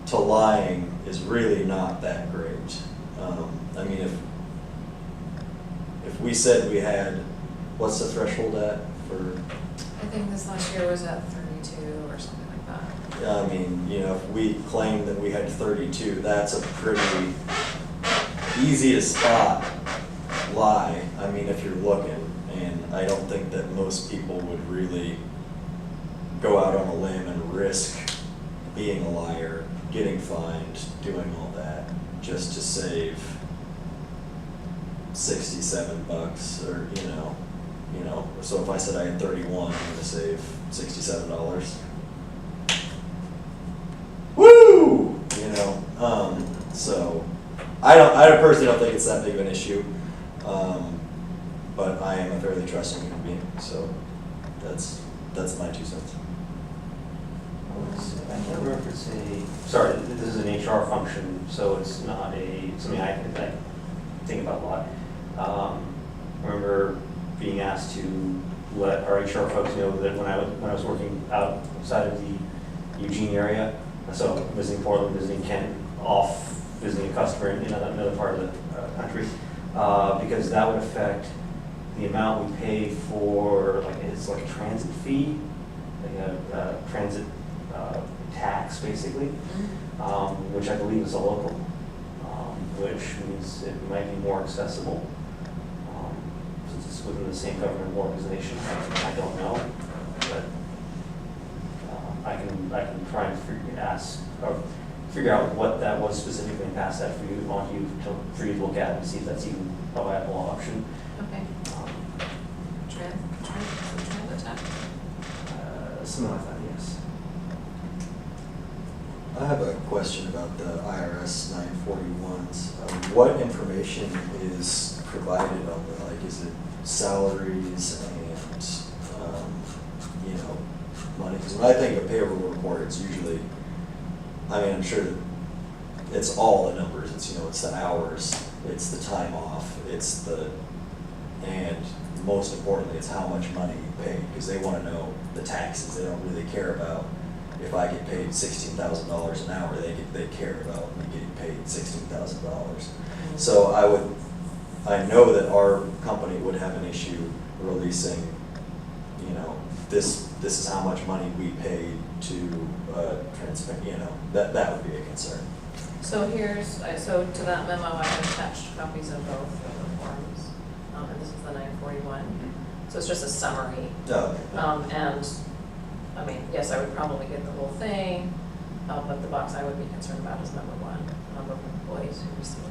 to lying is really not that great. I mean, if we said we had, what's the threshold at for? I think this last year was at 32 or something like that. I mean, if we claimed that we had 32, that's a pretty easy to spot lie. I mean, if you're looking, and I don't think that most people would really go out on a limb and risk being a liar, getting fined, doing all that, just to save $67, or so if I said I had 31, I'm gonna save $67. Woo! So I personally don't think it's that big of an issue, but I am a fairly trusting human being, so that's my 2 cents. I can't remember if it's sorry, this is an HR function, so it's not something I think about a lot. I remember being asked to let our HR folks know that when I was working outside of the Eugene area, so visiting Portland, visiting Kent, off visiting a customer in another part of the country, because that would affect the amount we pay for, it's like a transit fee, like a transit tax, basically, which I believe is a local, which means it might be more accessible. Since it's within the same government organization, I don't know, but I can try and figure out what that was specifically and pass that for you to look at and see if that's even a viable option. Okay. Transit tax? Something like that, yes. I have a question about the IRS 941s. What information is provided on the, is it salaries and, money? Because when I think of payroll report, it's usually, I'm sure that it's all the numbers. It's the hours, it's the time off, and most importantly, it's how much money you pay, because they want to know the taxes. They don't really care about if I get paid $16,000 an hour. They care about me getting paid $16,000. So I know that our company would have an issue releasing, this is how much money we paid to transmit. That would be a concern. So so to that memo, I have attached copies of both of the forms, and this is the 941. So it's just a summary. Oh, And, yes, I would probably get the whole thing, but the box I would be concerned about is number 1, number of employees who received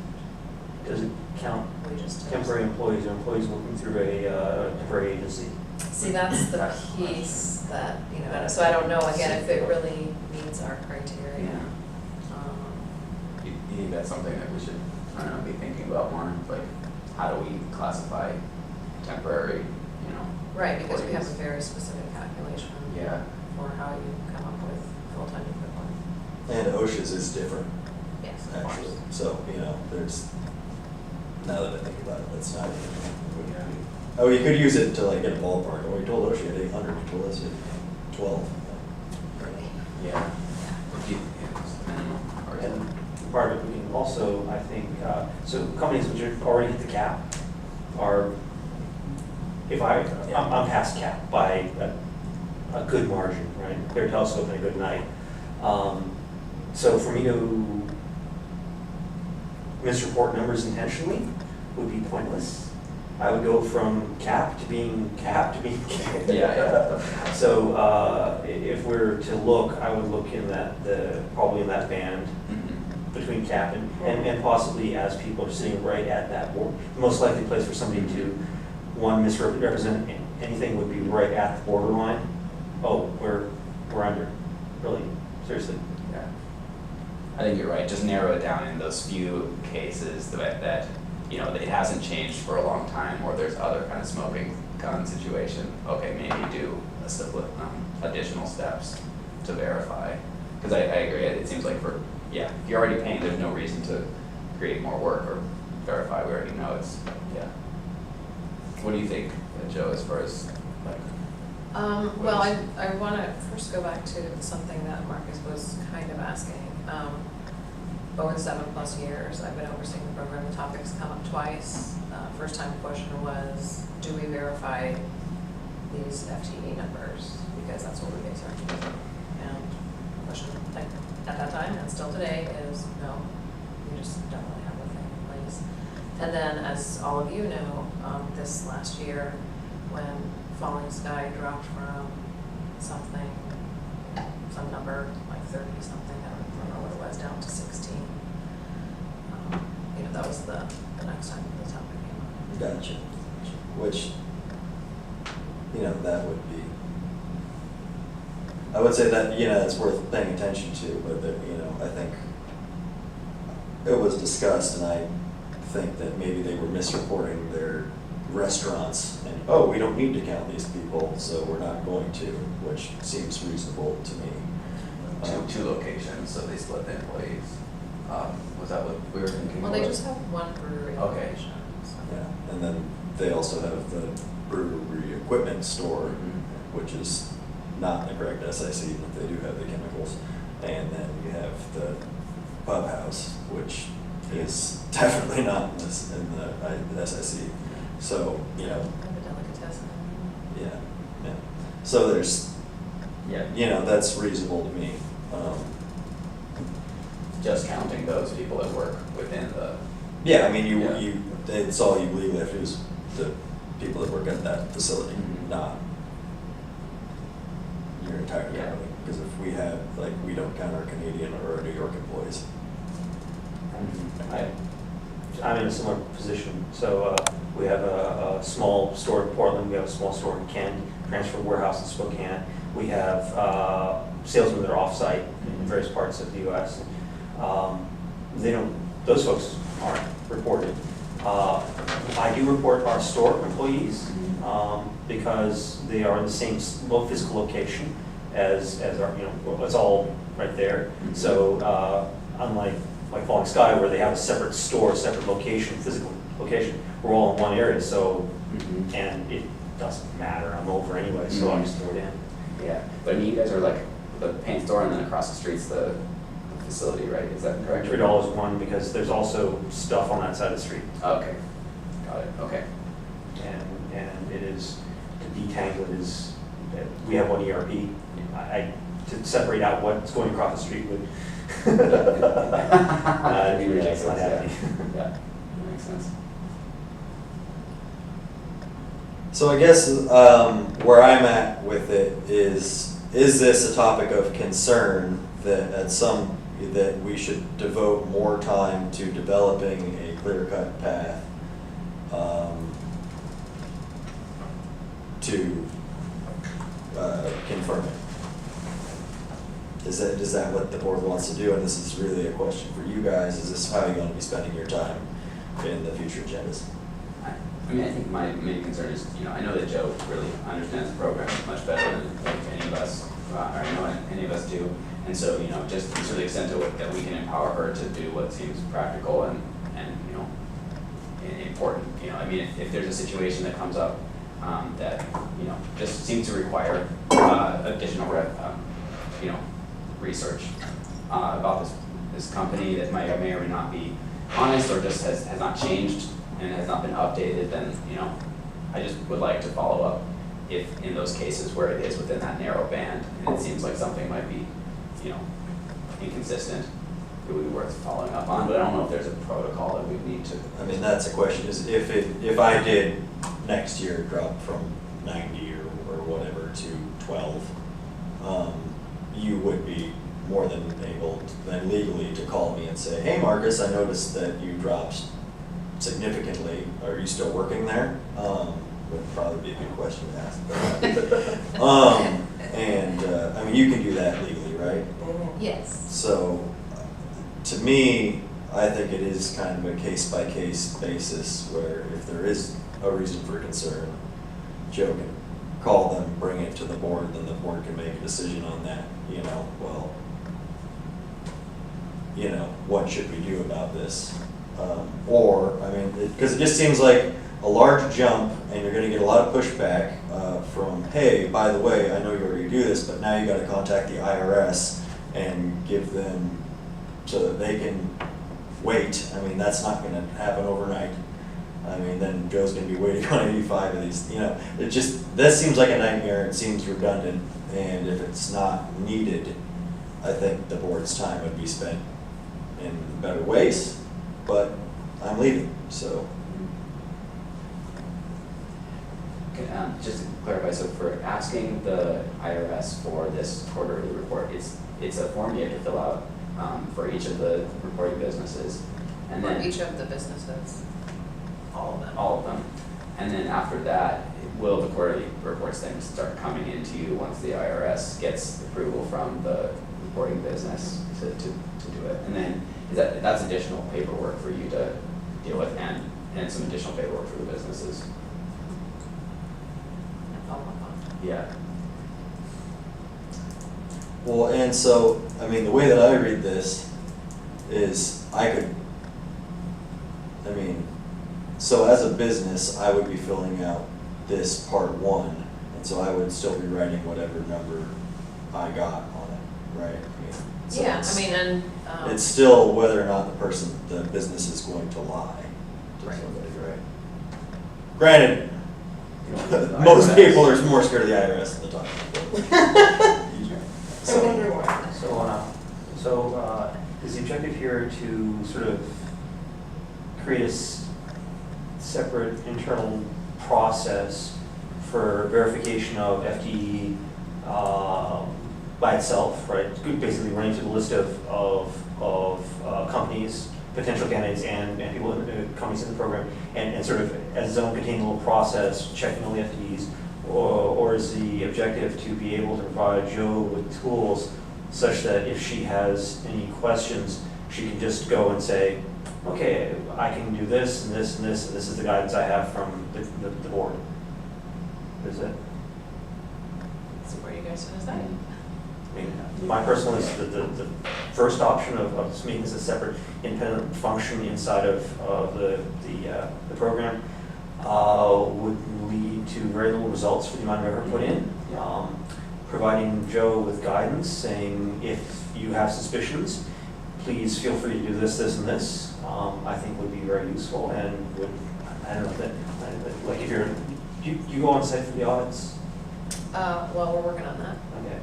Does it count wages. to- temporary employees or employees working through a temporary agency? See, that's the piece that, so I don't know, again, if it really meets our criteria. You think that's something that we should, be thinking about more, like, how do we classify temporary, Right, because we have a employees? very specific calculation Yeah. for how you come up with full-time equivalent. and OSHA's is different, Yes, of course. actually. So, there's, now that I think about it, that's not even. Oh, you could use it to get a ballpark. Oh, you told OSHA you had 800, you told us you had 12. Yeah. Minimum, or is it? And part of it, we can also, I think, so companies which have already hit the cap are, I'm past cap by a good margin, right? Clear telescope and a good night. So for me to misreport numbers intentionally would be pointless. I would go from cap to being cap to being cap. Yeah. So if we're to look, I would look in probably in that band between cap and possibly as people are sitting right at that board. The most likely place for somebody to, one, misrepresent anything would be right at the borderline. Oh, we're under. Really? Seriously? Yeah. I think you're right. Just narrow it down in those few cases that it hasn't changed for a long time, or there's other kind of smoking gun situation. Okay, maybe do additional steps to verify. Because I agree, it seems like if you're already paying, there's no reason to create more work or verify, we already know it's, yeah. What do you think, Joe, as far as like? Well, I want to first go back to something that Marcus was kind of asking. Over the 7+ years, I've been overseeing the program. The topic's come up twice. First time question was, do we verify these FTE numbers? Because that's what we base our team on. And the question like, at that time and still today is no, we just don't really have a thing in place. And then, as all of you know, this last year, when Falling Sky dropped from something, some number, like 30 something, I don't remember what it was, down to 16. That was the next time the topic came up. Gotcha. Which, that would be, I would say that, it's worth paying attention to, but that, I think it was discussed, and I think that maybe they were misreporting their restaurants, and, oh, we don't need to count these people, so we're not going to, which seems reasonable to me. Two locations, so they split the employees. Was that what we were thinking? Well, they just have one brewery Okay. location. So. Yeah, and then they also have the brewery equipment store, Mhm. which is not the correct SIC, but they do have the chemicals. And then you have the pub house, which is definitely not in the SIC. So, Kind of a delicatessen. yeah. So there's, that's reasonable to me. Just counting those people that work within the. Yeah, I mean, Yeah. it's all you legally have to do is the people that work at that facility, Mhm. not your entire Yeah. company. Because if we have, we don't count our Canadian or our New York employees. I'm in a similar position. So we have a small store in Portland, we have a small store in Kent, transfer warehouse in Spokane. We have salesmen that are off-site in various parts of the U.S. Those folks aren't reported. I do report our store employees because they are in the same physical location as our, it's all right there. So unlike Falling Sky, where they have a separate store, separate location, physical location, we're all in one area. So, and it doesn't matter. I'm over anyway, so I just throw it in. Yeah, but I mean, you guys are like the paint store, and then across the street's the facility, right? Is that correct? $3 one because there's also stuff on that side of the street. Okay, got it, okay. And it is, to detangle it is, we have one ERP. To separate out what's going across the street would, it'd be ridiculous, not happy. Yeah, that makes sense. So I guess where I'm at with it is this a topic of concern that we should devote more time to developing a clear-cut path to confirm it? Is that what the board wants to do? And this is really a question for you guys. Is this how you're going to be spending your time in the future agendas? I mean, I think my main concern is, I know that Joe really understands the program much better than any of us, or I know any of us do. And so, just to the extent that we can empower her to do what seems practical and important. I mean, if there's a situation that comes up that, just seems to require additional research about this company that may or may not be honest or just has not changed and has not been updated, then, I just would like to follow up if in those cases where it is within that narrow band and it seems like something might be, inconsistent, it would be worth following up on, but I don't know if there's a protocol that we need to. I mean, that's a question, is if I did next year drop from 90 or whatever to 12, you would be more than able, than legally, to call me and say, hey Marcus, I noticed that you dropped significantly, are you still working there? Would probably be a good question to ask. I mean, you can do that legally, right? Yes. So, to me, I think it is kind of a case-by-case basis where if there is a reason for concern, Joe can call them, bring it to the board, then the board can make a decision on that, well, you know, what should we do about this? Or, I mean, because it just seems like a large jump, and you're gonna get a lot of pushback from, hey, by the way, I know you already do this, but now you gotta contact the IRS and give them, so that they can wait. I mean, that's not gonna happen overnight. I mean, then Joe's gonna be waiting on 85 of these, you know, it just, this seems like a nightmare, it seems redundant, and if it's not needed, I think the board's time would be spent in better ways, but I'm leaving, so. Okay, just to clarify, so for asking the IRS for this quarterly report, it's a form you have to fill out for each of the reporting businesses, and For then each of the businesses, all of them. all of them. And then after that, will the quarterly reports then start coming into you once the IRS gets approval from the reporting business to do it? And then that's additional paperwork for you to deal with, and some additional paperwork for the businesses. Follow up on. Yeah. Well, and so, I mean, the way that I read this is so as a business, I would be filling out this part one, and so I would still be writing whatever number I got on it, right? I mean, so Yeah, it's- I mean, and, it's still whether or not the business is going to lie to Right. somebody, right? Granted, You don't need the most IRS. people are more scared of the IRS than the top. I wonder why. So is the objective here to sort of create a separate internal process for verification of FTE by itself, right? Basically running through the list of companies, potential candidates, and people in companies in the program, and sort of as its own contained little process, checking all the FTEs, or is the objective to be able to provide Joe with tools such that if she has any questions, she can just go and say, okay, I can do this and this and this, and this is the guidance I have from the board. Is it? so where you guys gonna say? I mean, my personal is the first option of making this a separate independent function inside of the program would lead to very little results for the amount of effort put in. Providing Joe with guidance, saying if you have suspicions, please feel free to do this, this, and this, I think would be very useful and would, I don't know, like if you go on site for the audits? Well, we're working on that. Okay.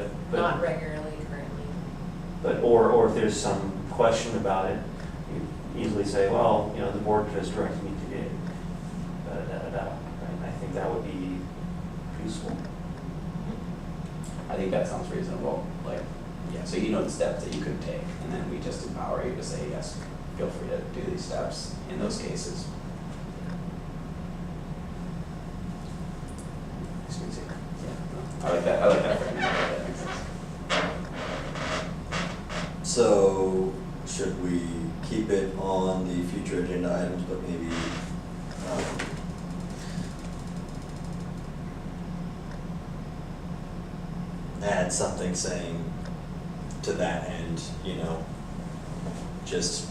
Um, But- Not regularly currently. But, or if there's some question about it, you easily say, well, you know, the board has directed me to do right? I think that would be useful. I think that sounds reasonable, like, yeah, so you know the steps that you could take, and then we just empower you to say, yes, feel free to do these steps in those cases. Yeah, I like that framework, that makes sense. So, should we keep it on the future agenda items, but maybe, add something saying to that end, you know, just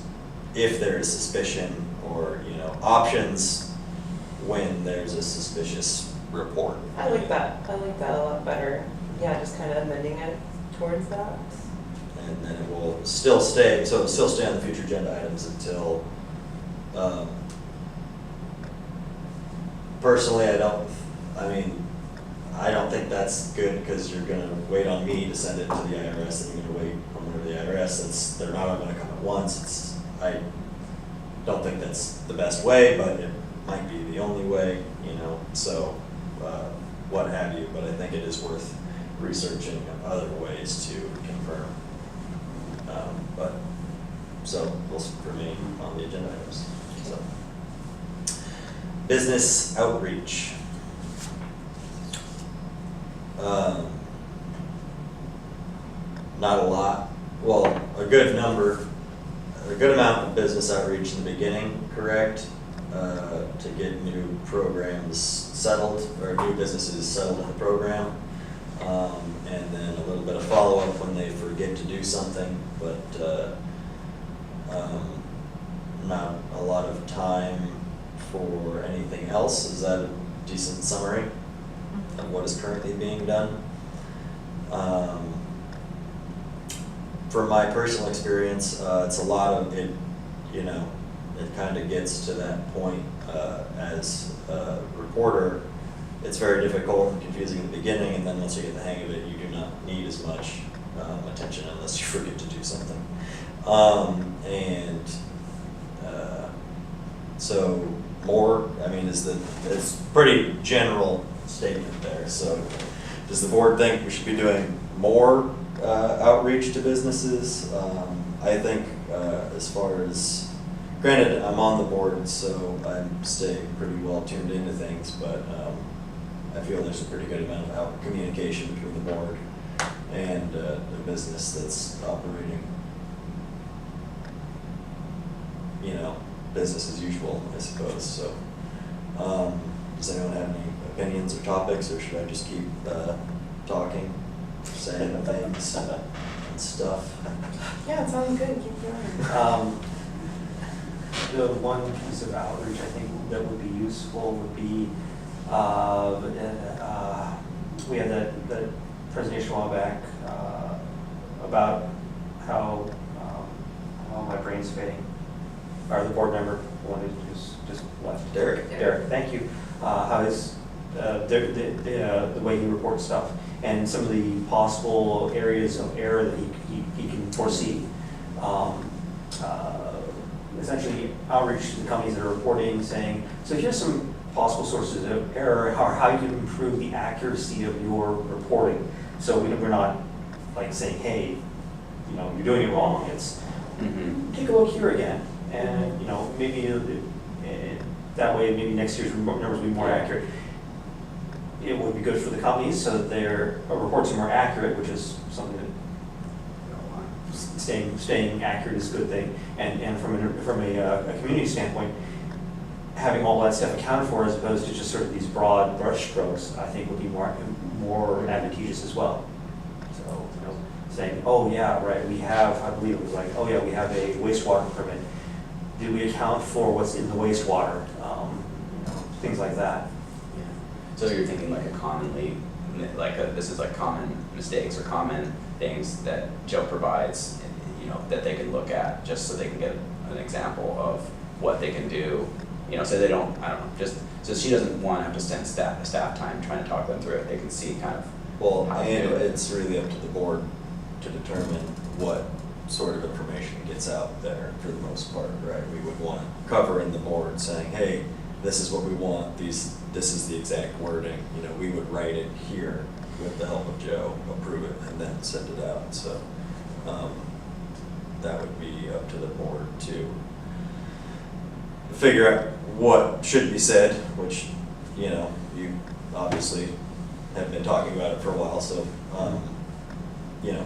if there is suspicion or, you know, options when there's a suspicious report. I like that a lot better. Yeah, just kind of amending it towards that. And then it will still stay, so it'll still stay on the future agenda items until, personally, I don't think that's good, because you're gonna wait on me to send it to the IRS, and you're gonna wait on the IRS, they're not all gonna come at once, I don't think that's the best way, but it might be the only way, you know, so, what have you, but I think it is worth researching other ways to confirm. But, so, we'll remain on the agenda items, so. Business outreach. Not a lot, well, a good amount of business outreach in the beginning, correct? To get new programs settled, or new businesses settled in the program. And then a little bit of follow-up when they forget to do something, but not a lot of time for anything else. Is that a decent summary of what is currently being done? From my personal experience, it's a lot of it, you know, it kind of gets to that point as a reporter. It's very difficult and confusing in the beginning, and then once you get the hang of it, you do not need as much attention unless you forget to do something. So more, I mean, it's pretty general statement there. So does the board think we should be doing more outreach to businesses? I think as far as, granted, I'm on the board, so I'm staying pretty well tuned into things, but I feel there's a pretty good amount of communication between the board and the business that's operating, you know, business as usual, I suppose. So does anyone have any opinions or topics, or should I just keep talking, saying things and stuff? Yeah, it sounds good, keep going. The one piece of outreach I think that would be useful would be, we had that presentation a while back about how, oh, my brain's fading. Or the board member, one who's just left. Derek, thank you. How his, the way he reports stuff and some of the possible areas of error that he can foresee. Essentially outreach to the companies that are reporting, saying, so here's some possible sources of error, or how you can improve the accuracy of your reporting. So we're not like saying, hey, you know, you're doing it wrong. It's take a look here again, and you know, maybe that way, maybe next year's numbers will be more accurate. It would be good for the companies so that their reports are more accurate, which is something that, staying accurate is a good thing, and from a community standpoint, having all that stuff accounted for as opposed to just sort of these broad brush strokes, I think would be more advantageous as well. So, you know, saying, oh yeah, right, we have, I believe it was like, oh yeah, we have a wastewater permit. Did we account for what's in the wastewater? You know, things like that. Yeah. So you're thinking like this is like common mistakes or common things that Joe provides, you know, that they can look at just so they can get an example of what they can do, you know, so they don't, I don't know, just, so she doesn't want to have to spend staff time trying to talk them through it. They can see kind of Well, how to and do it. it's really up to the board to determine what sort of information gets out there for the most part, right? We would want to cover in the board saying, hey, this is what we want, this is the exact wording, you know, we would write it here with the help of Joe, approve it, and then send it out. So that would be up to the board to figure out what should be said, which, you know, you obviously have been talking about it for a while, so, you know,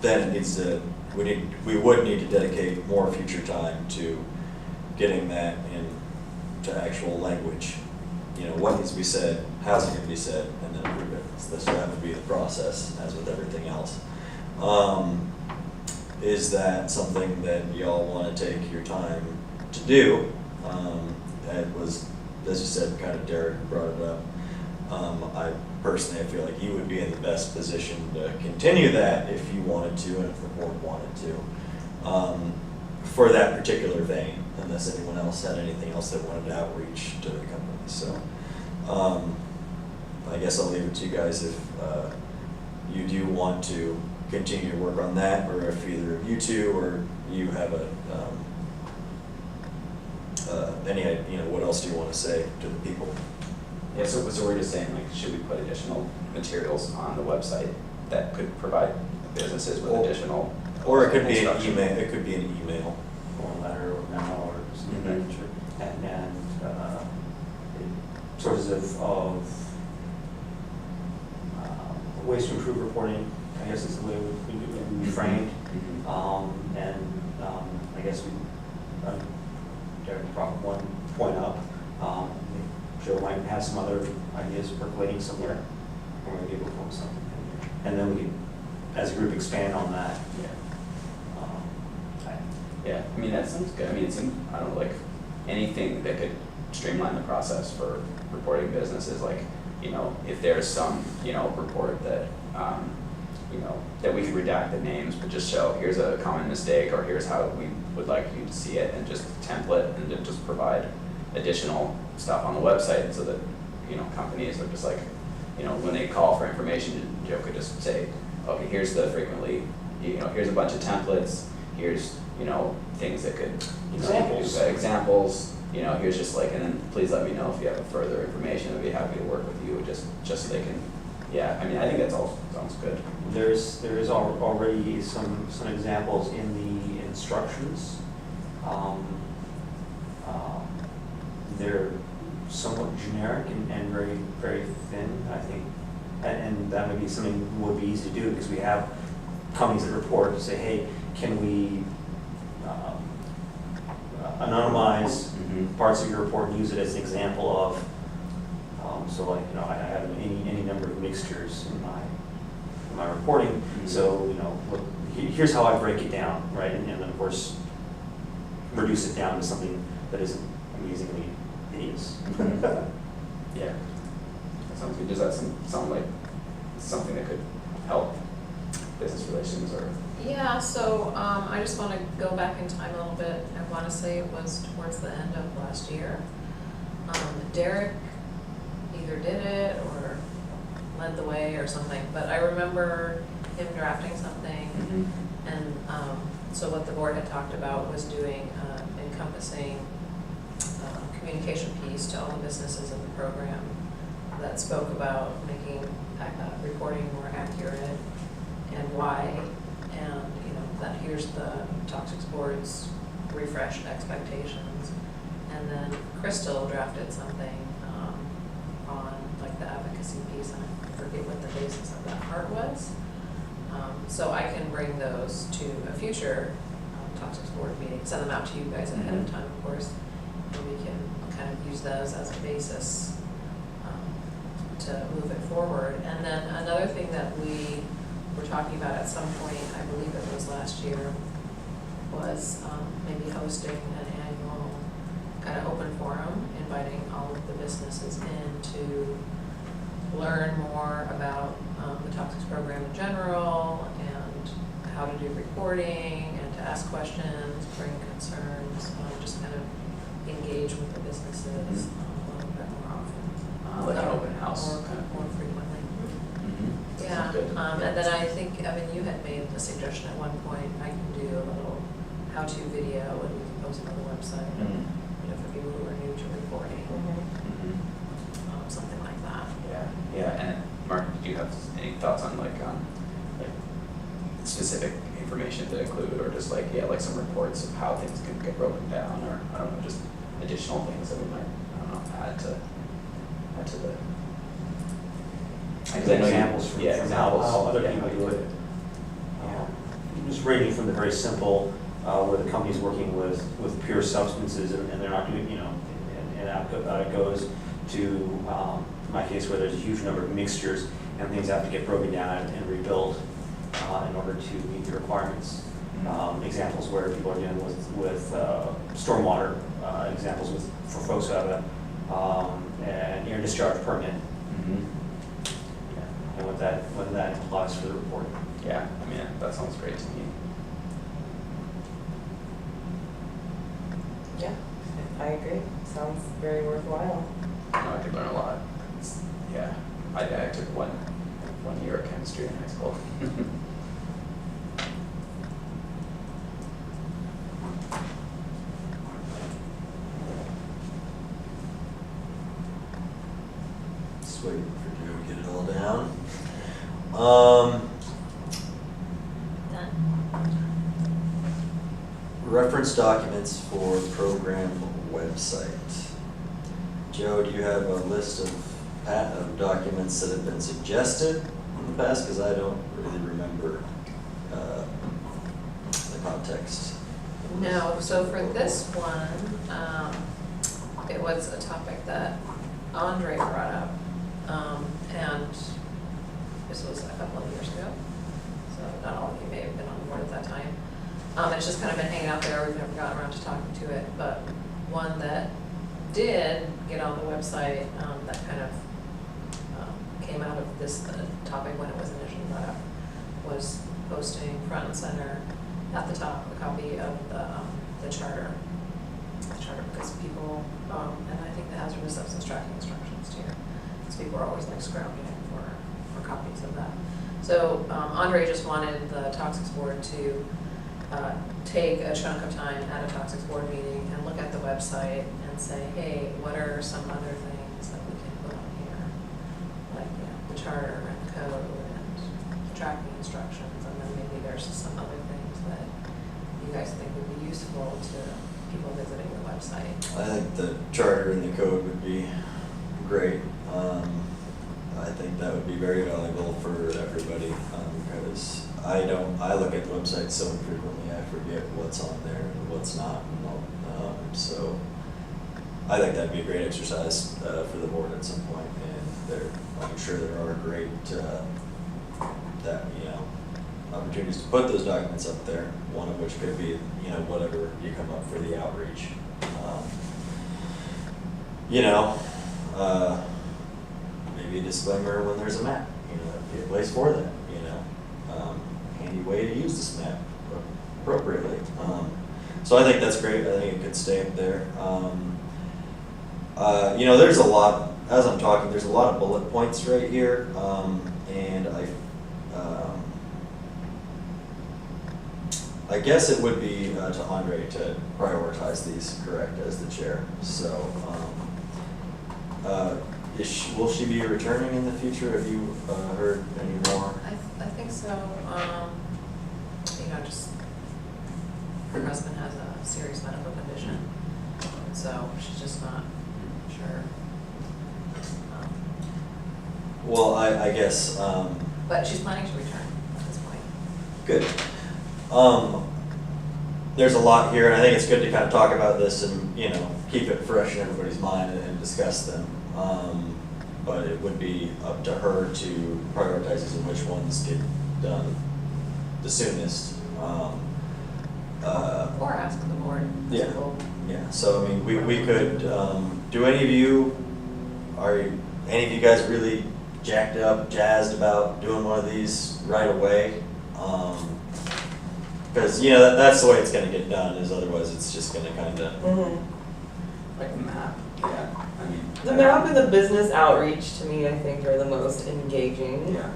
then it needs to, we would need to dedicate more future time to getting that into actual language. You know, what needs to be said, how's it going to be said, and then approve it. So that would be the process, as with everything else. Is that something that y'all want to take your time to do? It was, as you said, kind of Derek brought it up. I personally, I feel like you would be in the best position to continue that if you wanted to, and if the board wanted to, for that particular vein, unless anyone else had anything else they wanted to outreach to the company. So I guess I'll leave it to you guys if you do want to continue to work on that, or if either of you two or you have any, you know, what else do you want to say to the people? Yeah, so we're just saying, like, should we put additional materials on the website that could provide businesses with additional? Or it could be an instruction? email, it could be an email. Or a letter or memo or something of that nature. And sources of ways to improve reporting, I guess is the way it would be framed. I guess we, Derek brought one point up. Joe might have some other ideas percolating somewhere, or maybe we'll form something. And then we can, as a group, expand on that. Yeah. Yeah, I mean, that sounds good. I mean, I don't know, like, anything that could streamline the process for reporting businesses, like, you know, if there's some, you know, report that, you know, that we could redact the names, but just show, here's a common mistake, or here's how we would like you to see it, and just template, and then just provide additional stuff on the website, so that, you know, companies are just like, you know, when they call for information, Joe could just say, okay, here's the frequently, you know, here's a bunch of templates, here's, you know, things that could, you know, examples, you know, here's just like, and then please let me know if you have further information, I'd be happy to work with you, just so they can, yeah, I mean, I think that's all, sounds good. There is already some examples in the instructions. They're somewhat generic and very, very thin, I think. And that would be something that would be easy to do, because we have companies that report to say, hey, can we anonymize parts of your report and use it as an example of, so like, you know, I have any number of mixtures in my reporting, so, you know, look, here's how I break it down, right? And then, of course, reduce it down to something that isn't amazingly hideous. Yeah, that sounds good. Does that sound like something that could help business relations, or? Yeah, so I just want to go back in time a little bit. I want to say it was towards the end of last year. Derek either did it or led the way or something, but I remember him drafting something. And so what the board had talked about was doing encompassing communication piece to all the businesses in the program that spoke about making reporting more accurate and why, and you know, that here's the Toxics Board's refreshed expectations. And then Crystal drafted something on like the advocacy piece, and I forget what the basis of that part was. So I can bring those to a future Toxics Board meeting, send them out to you guys ahead of time, of course, and we can kind of use those as a basis to move it forward. And then another thing that we were talking about at some point, I believe it was last year, was maybe hosting an annual kind of open forum, inviting all of the businesses in to learn more about the Toxics program in general, and how to do reporting, and to ask questions, bring concerns, just kind of engage with the businesses a little bit more often. Like an open house. More frequently. Sounds good. And then I think, Evan, you had made the suggestion at one point, I can do a little how-to video and we can post it on the website, you know, for people who are new to reporting, something like that. Yeah, and Mark, did you have any thoughts on like specific information to include, or just like, yeah, like some reports of how things can get broken down, or I don't know, just additional things that we might, I don't know, add to the. Examples from examples. how other Yeah, people how do you it. Just ranging from the very simple, where the company's working with pure substances and they're not doing, you know, and out it goes to, in my case, where there's a huge number of mixtures and things have to get broken down and rebuilt in order to meet the requirements. Examples where people are dealing with stormwater, examples for folks who have an air discharge permit. And what that implies for the reporting. Yeah, I mean, that sounds great to me. Yeah, I agree. Sounds very worthwhile. I know I could learn a lot. Yeah, I took one year of chemistry in high school. Just waiting for Joe to get it all down. Done. Reference documents for program website. Joe, do you have a list of documents that have been suggested in the past? Because I don't really remember the context. No, so for this one, it was a topic that Andre brought up, and this was a couple of years ago, so not all of you may have been on board at that time. It's just kind of been hanging out there, we've never gotten around to talking to it, but one that did get on the website, that kind of came out of this topic when it was initially brought up, was posting front and center at the top a copy of the charter. The charter, because people, and I think the hazardous substance tracking instructions too, because people are always like scrounging for copies of that. So Andre just wanted the Toxics Board to take a chunk of time at a Toxics Board meeting and look at the website and say, hey, what are some other things that we can put on here? Like, you know, the charter and the code and the tracking instructions, and then maybe there's some other things that you guys think would be useful to people visiting the website. I think the charter and the code would be great. I think that would be very valuable for everybody, because I look at the website so infrequently, I forget what's on there and what's not. So I think that'd be a great exercise for the board at some point, and I'm sure there are great opportunities to put those documents up there. One of which could be whatever you come up for the outreach. Maybe a disclaimer when there's a map. That'd be a place for that. Handy way to use this map appropriately. So I think that's great. I think it could stay up there. There's a lot, as I'm talking, there's a lot of bullet points right here, and I guess it would be to Andre to prioritize these, correct, as the chair. So, will she be returning in the future? Have you heard any more? I think so. Just her husband has a serious medical condition, so she's just not sure. Well, I guess. But she's planning to return at this point. Good. There's a lot here, and I think it's good to kind of talk about this and keep it fresh in everybody's mind and discuss them. But it would be up to her to prioritize these and which ones get done the soonest. Or ask the board. Yeah. Yeah. So we could. Do any of you? Are any of you guys really jacked up, jazzed about doing one of these right away? Because that's the way it's going to get done. Is otherwise it's just going to kind of. Mm-hmm. Like the map, yeah, The map and the business outreach to me, I think, are the most engaging. Yeah.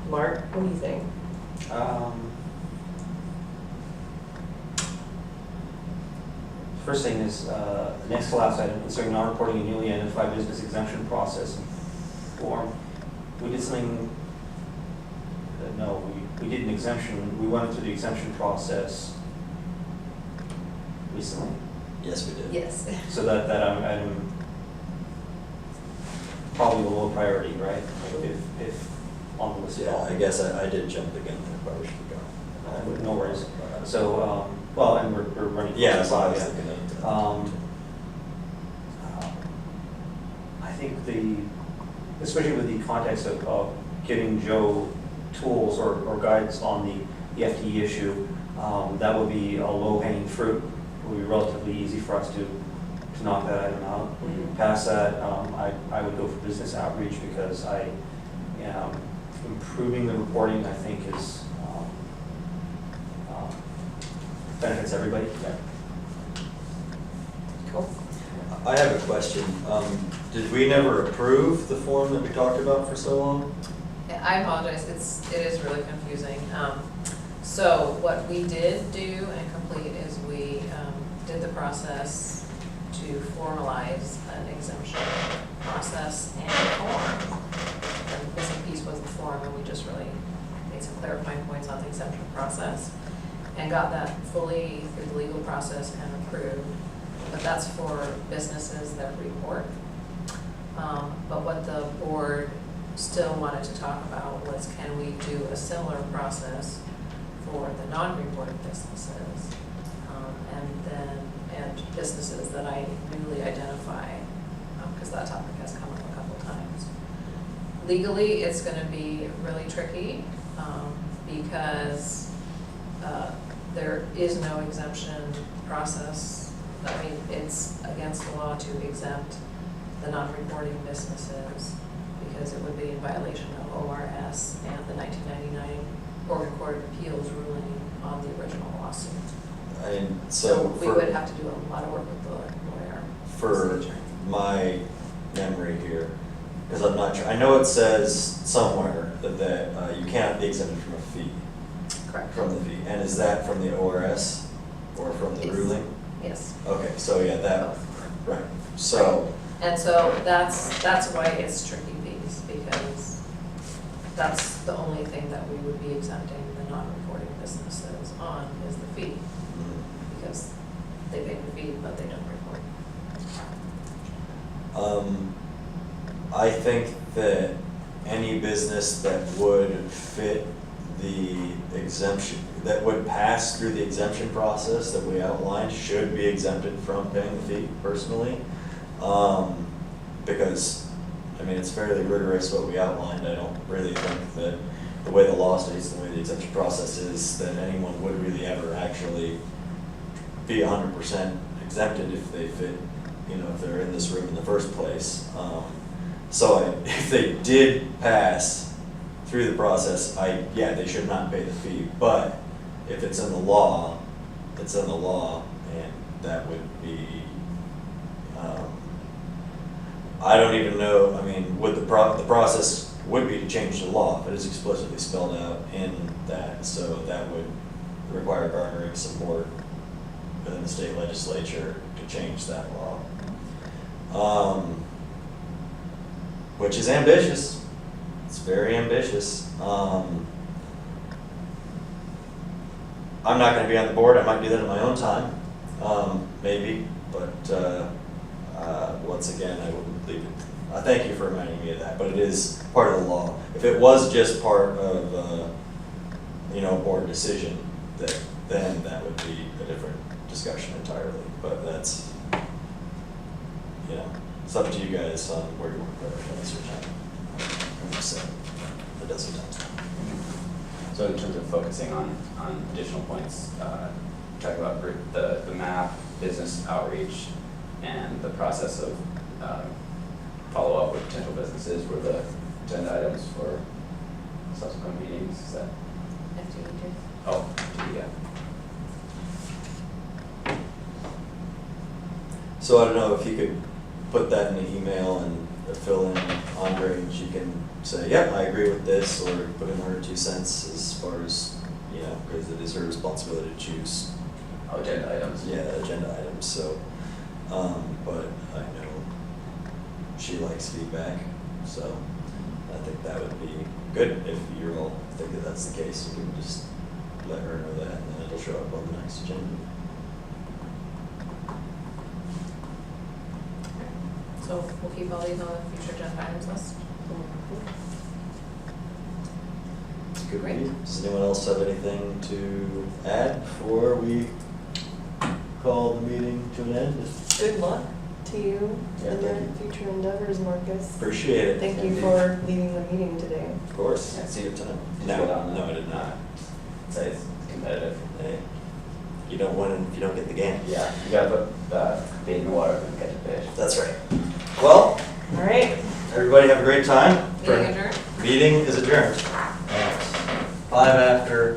Mark, what do you think? First thing is, the next last item, concerning non-reporting a newly identified business exemption process form. We did something, we did an exemption, we went through the exemption process recently. Yes, we did. Yes. So that item probably a low priority, right? If on the list at all. Yeah, I guess I did jump the gun there. Probably should have gone. No worries. So, and we're running. Yeah, that's what I was yeah. thinking of. I think especially with the context of giving Joe tools or guidance on the FTE issue, that would be a low-hanging fruit. It would be relatively easy for us to knock that item out. Mhm. Past that, I would go for business outreach because improving the reporting, I think, is benefits everybody. Yeah. Cool. I have a question. Did we never approve the form that we talked about for so long? I apologize, it is really confusing. So what we did do and complete is we did the process to formalize an exemption process and form. And the missing piece was the form, and we just really made some clarifying points on the exemption process and got that fully through the legal process and approved. But that's for businesses that report. But what the board still wanted to talk about was, can we do a similar process for the non-reported businesses? And businesses that I newly identify, because that topic has come up a couple times. Legally, it's gonna be really tricky, because there is no exemption process. I mean, it's against the law to exempt the non-reporting businesses because it would be in violation of ORS and the 1999 Oregon Court of Appeals ruling on the original lawsuit. And So we for- would have to do a lot of work with the lawyer. For the attorney. my memory here, because I'm not sure, I know it says somewhere that you cannot be exempted from a fee, Correct. from the fee. And is that from the ORS or from the Yes. ruling? Yes. Okay, so yeah, that, Both. right, so, And so that's why it's tricky piece, because that's the only thing that we would be exempting the non-reporting businesses on is the fee, mm, because they pay the fee, but they don't report. I think that any business that would fit the exemption, that would pass through the exemption process that we outlined should be exempted from paying the fee personally. Because, I mean, it's fairly rigorous what we outlined. I don't really think that the way the law states, the way the exemption process is, that anyone would really ever actually be 100% exempted if they fit, you know, if they're in this room in the first place. If they did pass through the process, yeah, they should not pay the fee. But if it's in the law, it's in the law, and that would be, I don't even know, I mean, would the process would be to change the law, but it's explicitly spelled out in that, so that would require garnering support within the state legislature to change that law. Which is ambitious. It's very ambitious. I'm not gonna be on the board, I might do that in my own time, maybe, but, once again, I wouldn't leave it. Thank you for reminding me of that, but it is part of the law. If it was just part of, board decision, then that would be a different discussion entirely, but that's, it's up to you guys on where you want to prioritize your time. As I said a dozen times. So in terms of focusing on additional points, talk about the map, business outreach, and the process of follow-up with potential businesses were the agenda items for subsequent meetings, is that? FTE2. Oh, yeah. So I don't know if you could put that in an email and fill in Andre, and she can say, yep, I agree with this, or put in her 2 cents as far as, because it is her responsibility to choose. Oh, agenda items. Yeah, agenda items, so, but I know she likes feedback, so I think that would be good if you all think that that's the case. You can just let her know that, and then it'll show up on the next agenda. So we'll keep all these on the future agenda items list. Good. Great. Does anyone else have anything to add before we call the meeting to an end? Good luck to you Yeah, in your thank you. future endeavors, Marcus. Appreciate it. Thank you for leading the meeting today. Of course. Yeah, see Good time. Did No, you go down? no, I did not. Say it's competitive. Hey, you don't win if you don't get the game. Yeah, you gotta put bait in the water and catch a fish. That's right. Well, All right. everybody have a great time. Meeting adjourned? Meeting is adjourned. 5 after